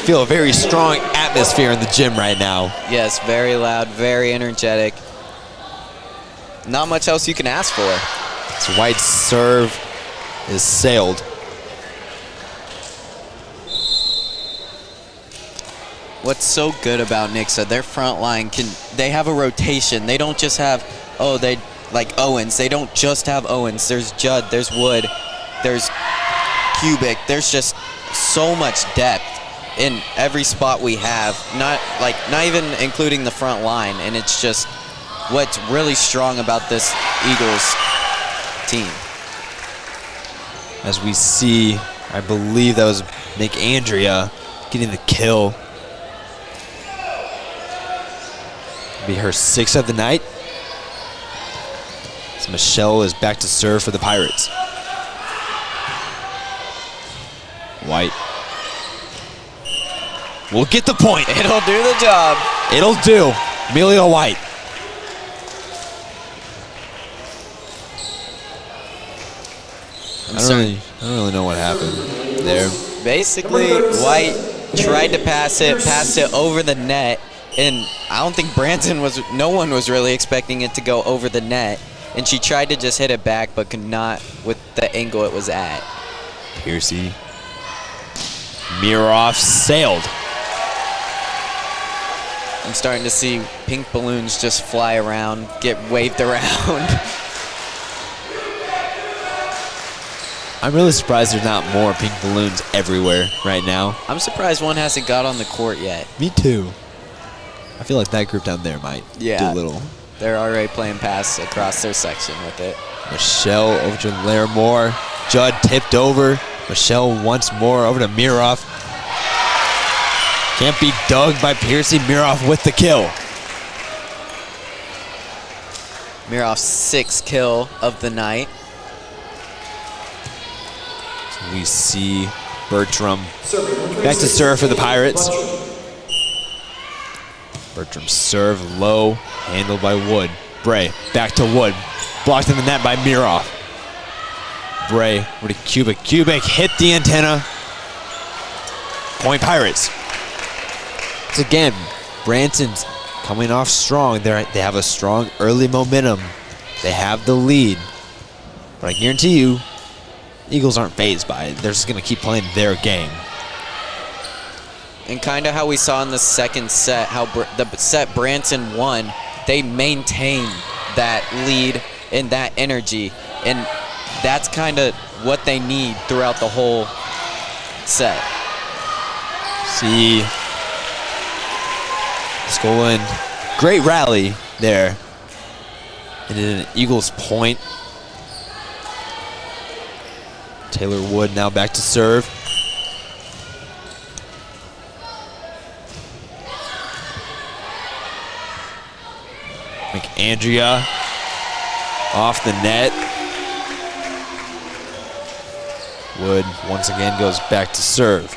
Speaker 3: feel a very strong atmosphere in the gym right now.
Speaker 4: Yes, very loud, very energetic. Not much else you can ask for.
Speaker 3: So White's serve is sailed.
Speaker 4: What's so good about Nixa, their front line, they have a rotation. They don't just have, like Owens. They don't just have Owens. There's Judd, there's Wood, there's Kubik. There's just so much depth in every spot we have. Not even including the front line. And it's just what's really strong about this Eagles team.
Speaker 3: As we see, I believe that was McAndrea getting the kill. Be her 6th of the night. As Michelle is back to serve for the Pirates. White will get the point.
Speaker 4: It'll do the job.
Speaker 3: It'll do. Amelia White. I don't really know what happened there.
Speaker 4: Basically, White tried to passed it over the net, and I don't think no one was really expecting it to go over the net, and she tried to just hit it back, but could not with the angle it was at.
Speaker 3: Piercy. Miroff sailed.
Speaker 4: I'm starting to see pink balloons just fly around, get waved around.
Speaker 3: I'm really surprised there's not more pink balloons everywhere right now.
Speaker 4: I'm surprised one hasn't got on the court yet.
Speaker 3: Me too. I feel like that group down there might do a little.
Speaker 4: They're already playing pass across their section with it.
Speaker 3: Michelle over to Larimore. Judd tipped over. Michelle once more over to Miroff. Can't be dug by Piercy. Miroff with the kill.
Speaker 4: Miroff's 6th kill of the night.
Speaker 3: So we see Bertram back to serve for the Pirates. Bertram's serve low, handled by Wood. Bray back to Wood. Blocked in the net by Miroff. Bray with a Cubic. Cubic hit the antenna. Point Pirates. Once again, Branson's coming off strong. They have a strong early momentum. They have the lead. But I guarantee you, Eagles aren't fazed by it. They're just going to keep playing their game.
Speaker 4: And kind of how we saw in the second set, how the set Branson won, they maintained that lead and that energy. And that's kind of what they need throughout the whole set.
Speaker 3: See, Skoland, great rally there. And then an Eagles point. Taylor Wood now back to serve. McAndrea off the net. Wood once again goes back to serve.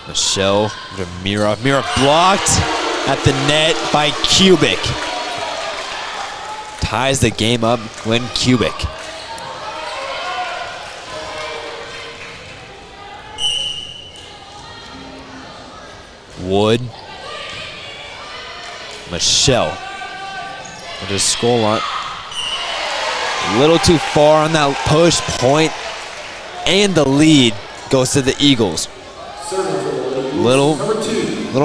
Speaker 3: Michelle to Miroff. Miroff blocked at the net by Cubic. Ties the game up, Glenn Cubic. Wood. Michelle. With his skull on. A little too far on that push point. And the lead goes to the Eagles. Little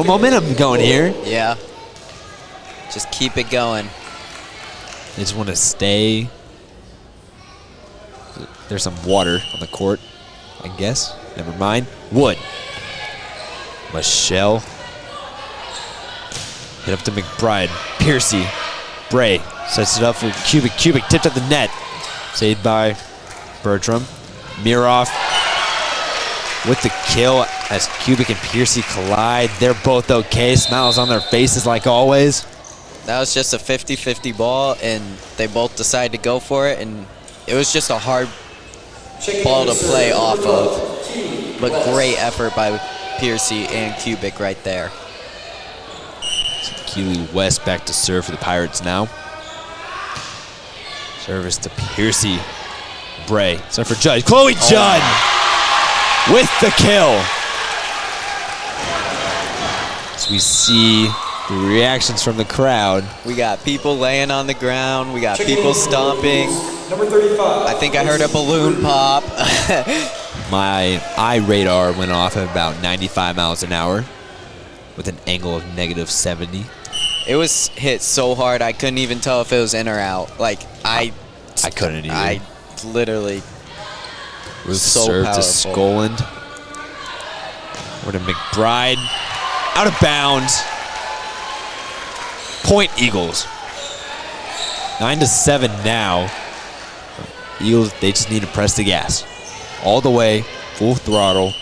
Speaker 3: momentum going here.
Speaker 4: Yeah. Just keep it going.
Speaker 3: They just want to stay. There's some water on the court, I guess. Never mind. Wood. Michelle. Hit up to McBride. Piercy. Bray sets it up for Cubic. Cubic tipped at the net. Saved by Bertram. Miroff with the kill as Cubic and Piercy collide. They're both okay. Smiles on their faces like always.
Speaker 4: That was just a 50-50 ball, and they both decided to go for it, and it was just a hard ball to play off of. But great effort by Piercy and Cubic right there.
Speaker 3: Keely West back to serve for the Pirates now. Service to Piercy. Bray. Serve for Judd. Chloe Judd with the kill. So we see the reactions from the crowd.
Speaker 4: We got people laying on the ground. We got people stomping.
Speaker 2: Number 35.
Speaker 4: I think I heard a balloon pop.
Speaker 3: My eye radar went off at about 95 miles an hour with an angle of -70.
Speaker 4: It was hit so hard I couldn't even tell if it was in or out. Like I
Speaker 3: couldn't either.
Speaker 4: I literally.
Speaker 3: Ruth
Speaker 4: so
Speaker 3: serve
Speaker 4: powerful.
Speaker 3: to Skoland. Over to McBride. Out of bounds. Point Eagles. 9-7 now. Eagles, they just need to press the gas. All the way, full throttle.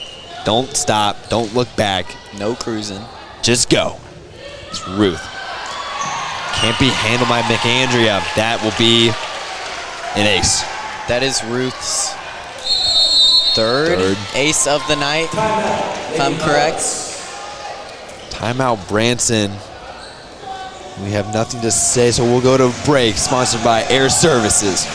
Speaker 3: Don't stop, don't look back.
Speaker 4: No cruising.
Speaker 3: Just go. It's Ruth. Can't be handled by McAndrea. That will be an ace.
Speaker 4: That is Ruth's third ace of the night, if I'm correct.
Speaker 3: Timeout Branson. We have nothing to say, so we'll go to break, sponsored by Air Services.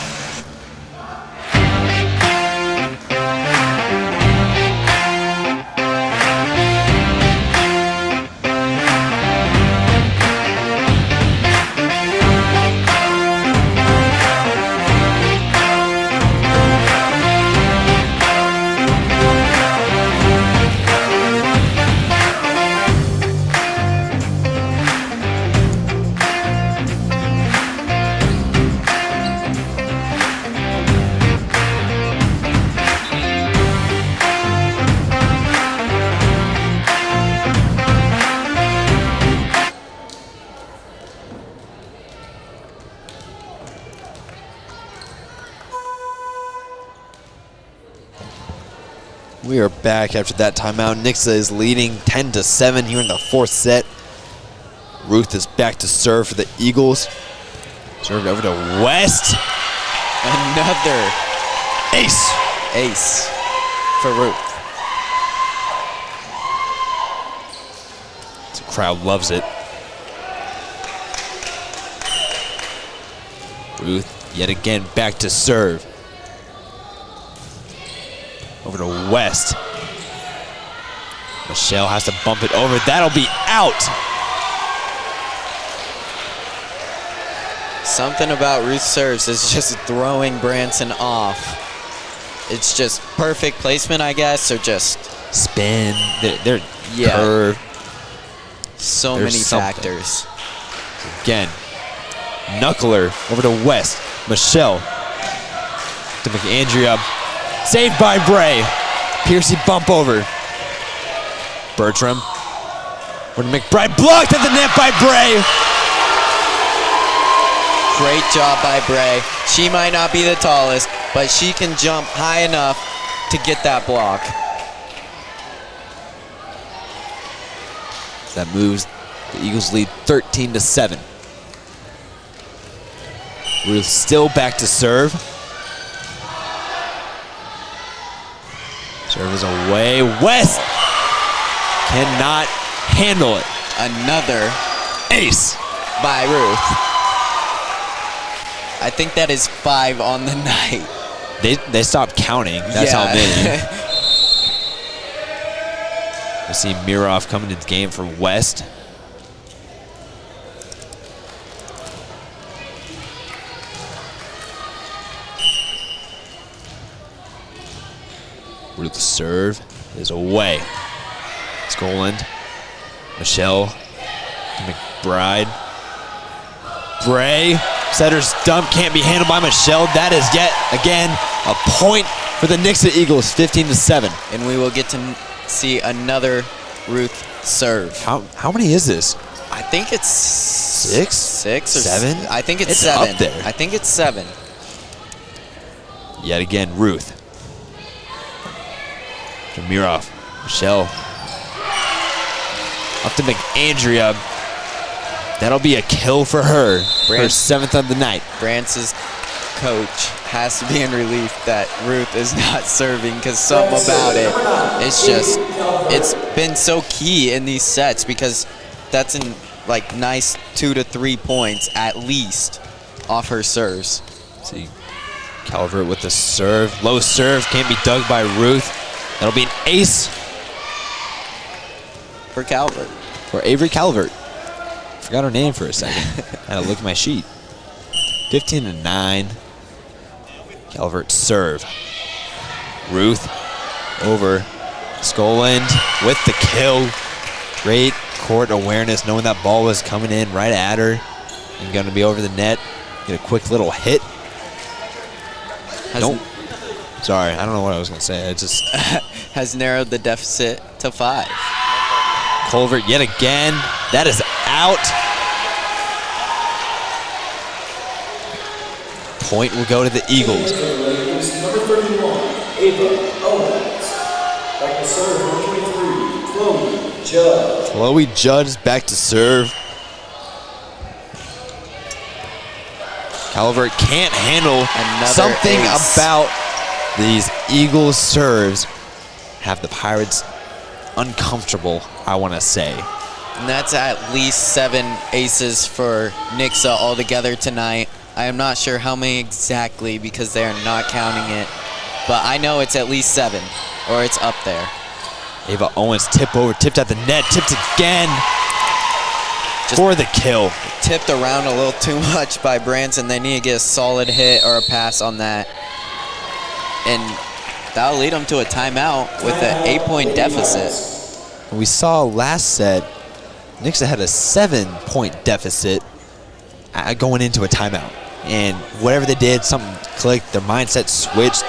Speaker 3: We are back after that timeout. Nixa is leading 10-7 here in the fourth set. Ruth is back to serve for the Eagles. Served over to West.
Speaker 4: Another
Speaker 3: ace.
Speaker 4: Ace for Ruth.
Speaker 3: The crowd loves it. Ruth yet again back to serve. Over to West. Michelle has to bump it over. That'll be out.
Speaker 4: Something about Ruth's serves is just throwing Branson off. It's just perfect placement, I guess, or just
Speaker 3: spin. They're curved.
Speaker 4: So many factors.
Speaker 3: Again, knuckler over to West. Michelle to McAndrea. Saved by Bray. Piercy bump over. Bertram. Over to McBride. Blocked at the net by Bray.
Speaker 4: Great job by Bray. She might not be the tallest, but she can jump high enough to get that block.
Speaker 3: That moves the Eagles lead 13-7. Ruth still back to serve. Serve is away. West cannot handle it.
Speaker 4: Another
Speaker 3: ace
Speaker 4: by Ruth. I think that is 5 on the night.
Speaker 3: They stopped counting. That's how many. We see Miroff coming into the game for West. Ruth serve is away. Skoland. Michelle. McBride. Bray. Setter's dump can't be handled by Michelle. That is yet again a point for the Nixa Eagles, 15-7.
Speaker 4: And we will get to see another Ruth serve.
Speaker 3: How many is this?
Speaker 4: I think it's
Speaker 3: 6?
Speaker 4: 6 or
Speaker 3: 7?
Speaker 4: I think it's
Speaker 3: 7.7. Up there.
Speaker 4: I think it's 7.
Speaker 3: Yet again, Ruth. To Miroff. Michelle. Up to McAndrea. That'll be a kill for her. Her 7th of the night.
Speaker 4: Branson's coach has to be in relief that Ruth is not serving, because something about it, it's been so key in these sets, because that's in like nice 2 to 3 points at least off her serves.
Speaker 3: See, Calvert with the serve. Low serve, can't be dug by Ruth. That'll be an ace
Speaker 4: for Calvert.
Speaker 3: For Avery Calvert. Forgot her name for a second. Had to look at my sheet. 15-9. Calvert serve. Ruth over. Skoland with the kill. Great court awareness, knowing that ball was coming in right at her and going to be over the net. Get a quick little hit. Nope. Sorry, I don't know what I was going to say. I just
Speaker 4: has narrowed the deficit to 5.
Speaker 3: Culvert yet again. That is out. Point will go to the Eagles.
Speaker 2: Number 31, Ava Owens. Back to serve, number 23, Chloe Judd.
Speaker 3: Chloe Judd is back to serve. Calvert can't handle something
Speaker 4: ace.
Speaker 3: About these Eagles serves have the Pirates uncomfortable, I want to say.
Speaker 4: And that's at least 7 aces for Nixa altogether tonight. I am not sure how many exactly because they are not counting it, but I know it's at least 7, or it's up there.
Speaker 3: Ava Owens tipped at the net, tipped again for the kill.
Speaker 4: Tipped around a little too much by Branson. They need to get a solid hit or a pass on that. And that'll lead them to a timeout with an 8-point deficit.
Speaker 3: We saw last set, Nixa had a 7-point deficit going into a timeout. And whatever they did, something clicked, their mindset switched.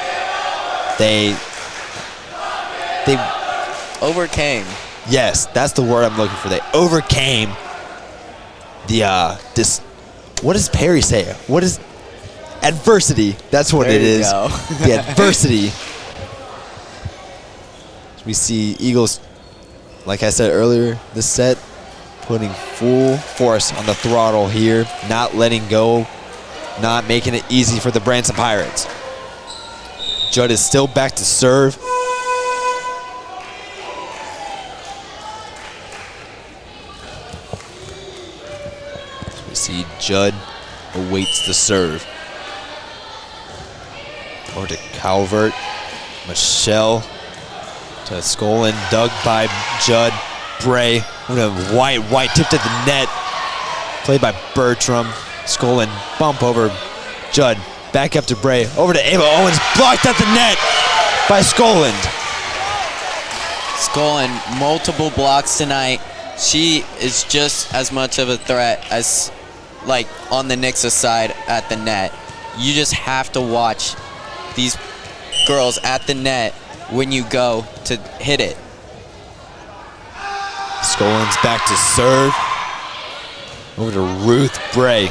Speaker 3: They
Speaker 4: overcame.
Speaker 3: Yes, that's the word I'm looking for. They overcame the what does Perry say? What is adversity? That's what it is. The adversity. We see Eagles, like I said earlier, this set putting full force on the throttle here, not letting go not making it easy for the Branson Pirates. Judd is still back to serve. We see Judd awaits the serve. Over to Calvert. Michelle to Skolin, dug by Judd. Bray, over to White. White tipped at the net. Played by Bertram. Skolin, bump over Judd. Back up to Bray. Over to Ava Owens. Blocked at the net by Skolin.
Speaker 4: Skolin, multiple blocks tonight. She is just as much of a threat as, like, on the Nixa side at the net. You just have to watch these girls at the net when you go to hit it.
Speaker 3: Skolin's back to serve. Over to Ruth Bray.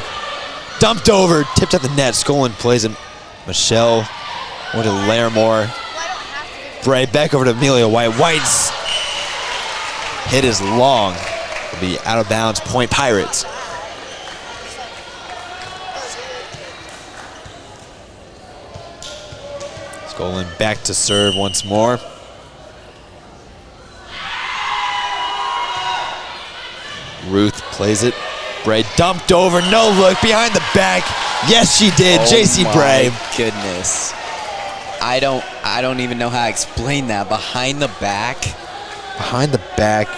Speaker 3: Dumped over, tipped at the net. Skolin plays it. Michelle, over to Larimore. Bray back over to Amelia White. White's hit is long. It'll be out of bounds, point Pirates. Skolin back to serve once more. Ruth plays it. Bray dumped over, no look, behind the back. Yes, she did. JC Bray.
Speaker 4: Oh my goodness. I don't even know how to explain that. Behind the back.
Speaker 3: Behind the back.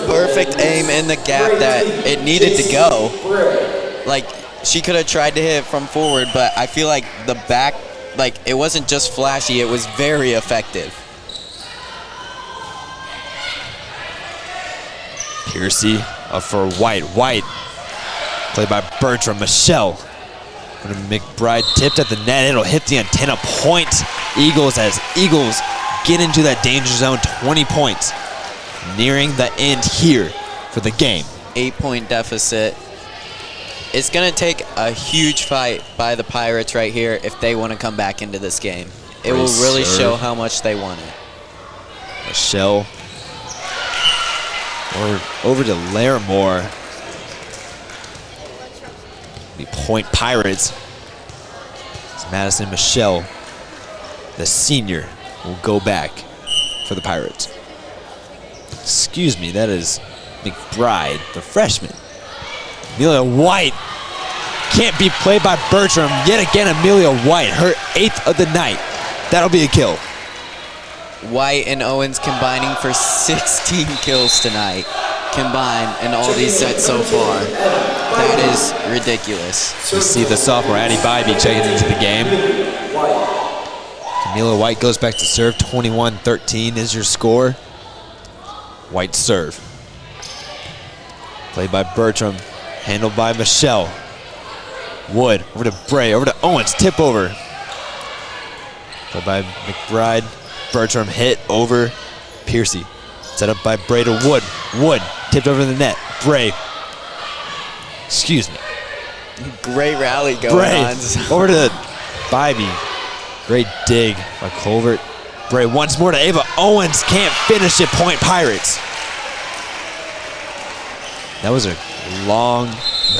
Speaker 4: Perfect aim in the gap that it needed to go. Like, she could have tried to hit it from forward, but I feel like the back, like, it wasn't just flashy, it was very effective.
Speaker 3: Piercy up for White. White played by Bertram. Michelle. McBride tipped at the net. It'll hit the antenna. Point Eagles as Eagles get into that danger zone. 20 points. Nearing the end here for the game.
Speaker 4: 8-point deficit. It's going to take a huge fight by the Pirates right here if they want to come back into this game. It will really show how much they want it.
Speaker 3: Michelle. Over to Larimore. The point Pirates. It's Madison Michelle, the senior, will go back for the Pirates. Excuse me, that is McBride, the freshman. Amelia White can't be played by Bertram. Yet again, Amelia White, her 8th of the night. That'll be a kill.
Speaker 4: White and Owens combining for 16 kills tonight. Combined in all these sets so far. That is ridiculous.
Speaker 3: We see the sophomore Addie Bybee checking into the game. Camila White goes back to serve. 21-13 is your score. White serve. Played by Bertram. Handled by Michelle. Wood over to Bray. Over to Owens. Tip over. Played by McBride. Bertram hit over Piercy. Set up by Bray to Wood. Wood tipped over the net. Bray. Excuse me.
Speaker 4: Great rally going
Speaker 3: Bray
Speaker 4: on.
Speaker 3: Over to Bybee. Great dig by Culvert. Bray once more to Ava Owens. Can't finish it. Point Pirates. That was a long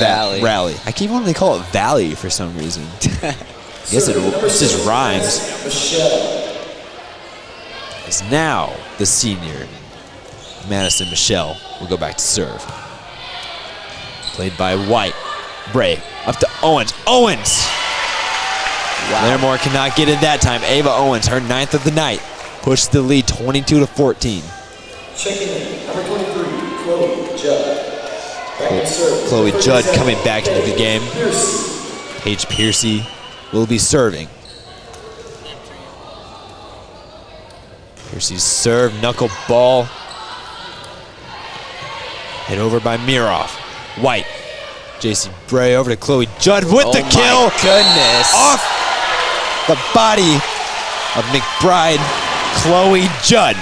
Speaker 3: rally. I keep wanting to call it Valley for some reason. I guess it just rhymes. It's now the senior Madison Michelle will go back to serve. Played by White. Bray up to Owens. Owens! Wow. Larimore cannot get it that time. Ava Owens, her 9th of the night, pushed the lead 22-14.
Speaker 2: Checking in, number 23, Chloe Judd. Back to serve.
Speaker 3: Chloe Judd coming back into the game. Paige Piercy will be serving. Piercy's serve, knuckle ball. Hit over by Miroff. White. JC Bray over to Chloe Judd with the kill.
Speaker 4: Oh my goodness.
Speaker 3: Off the body of McBride. Chloe Judd.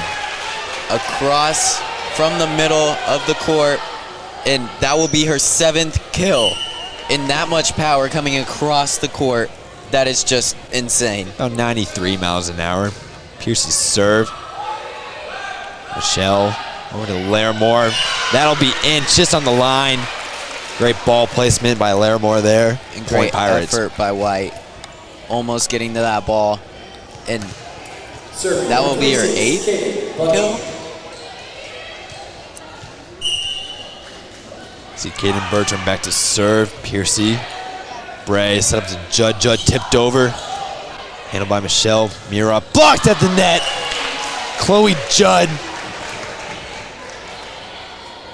Speaker 4: Across from the middle of the court. And that will be her 7th kill. And that much power coming across the court. That is just insane.
Speaker 3: About 93 miles an hour. Piercy's serve. Michelle over to Larimore. That'll be in just on the line. Great ball placement by Larimore there.
Speaker 4: And
Speaker 3: Point
Speaker 4: great
Speaker 3: Pirates.
Speaker 4: effort by White. Almost getting to that ball. And that will be your 8th kill.
Speaker 3: See Caden Bertram back to serve. Piercy. Bray set up to Judd. Judd tipped over. Handled by Michelle. Mira blocked at the net. Chloe Judd.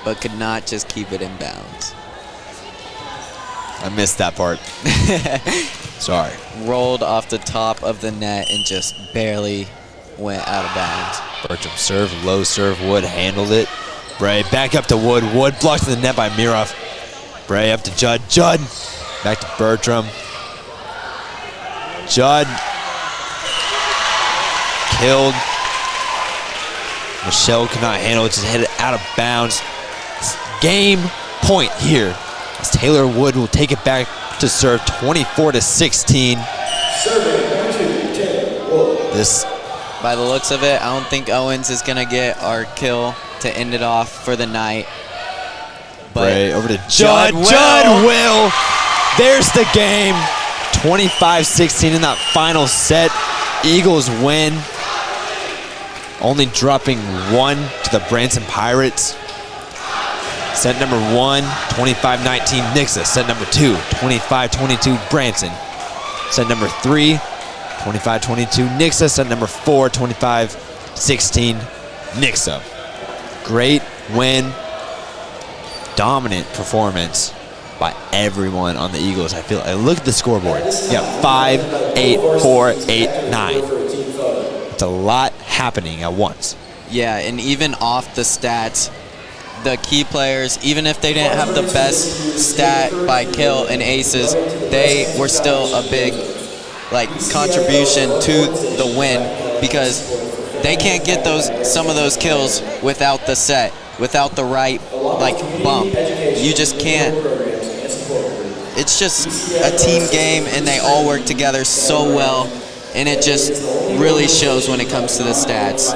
Speaker 4: But could not just keep it in bounds.
Speaker 3: I missed that part. Sorry.
Speaker 4: Rolled off the top of the net and just barely went out of bounds.
Speaker 3: Bertram serve, low serve. Wood handled it. Bray back up to Wood. Wood blocked in the net by Mirov. Bray up to Judd. Judd back to Bertram. Judd killed. Michelle could not handle it, just hit it out of bounds. Game point here as Taylor Wood will take it back to serve 24-16. This,
Speaker 4: by the looks of it, I don't think Owens is gonna get our kill to end it off for the night. But
Speaker 3: Bray over to Judd. Judd will. There's the game. 25-16 in that final set. Eagles win. Only dropping 1 to the Branson Pirates. Set number 1, 25-19 Nixa. Set number 2, 25-22 Branson. Set number 3, 25-22 Nixa. Set number 4, 25-16 Nixa. Great win. Dominant performance by everyone on the Eagles. I look at the scoreboard. You got 5, 8, 4, 8, 9. It's a lot happening at once.
Speaker 4: yeah, and even off the stats, the key players, even if they didn't have the best stat by kill and aces, they were still a big contribution to the win, because they can't get some of those kills without the set, without the right bump. You just can't. It's just a team game, and they all work together so well, and it just really shows when it comes to the stats.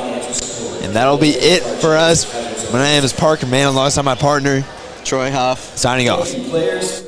Speaker 3: And that'll be it for us. My name is Parker Mann, alongside my partner,
Speaker 4: Troy Huff.
Speaker 3: signing off.
Speaker 2: Players.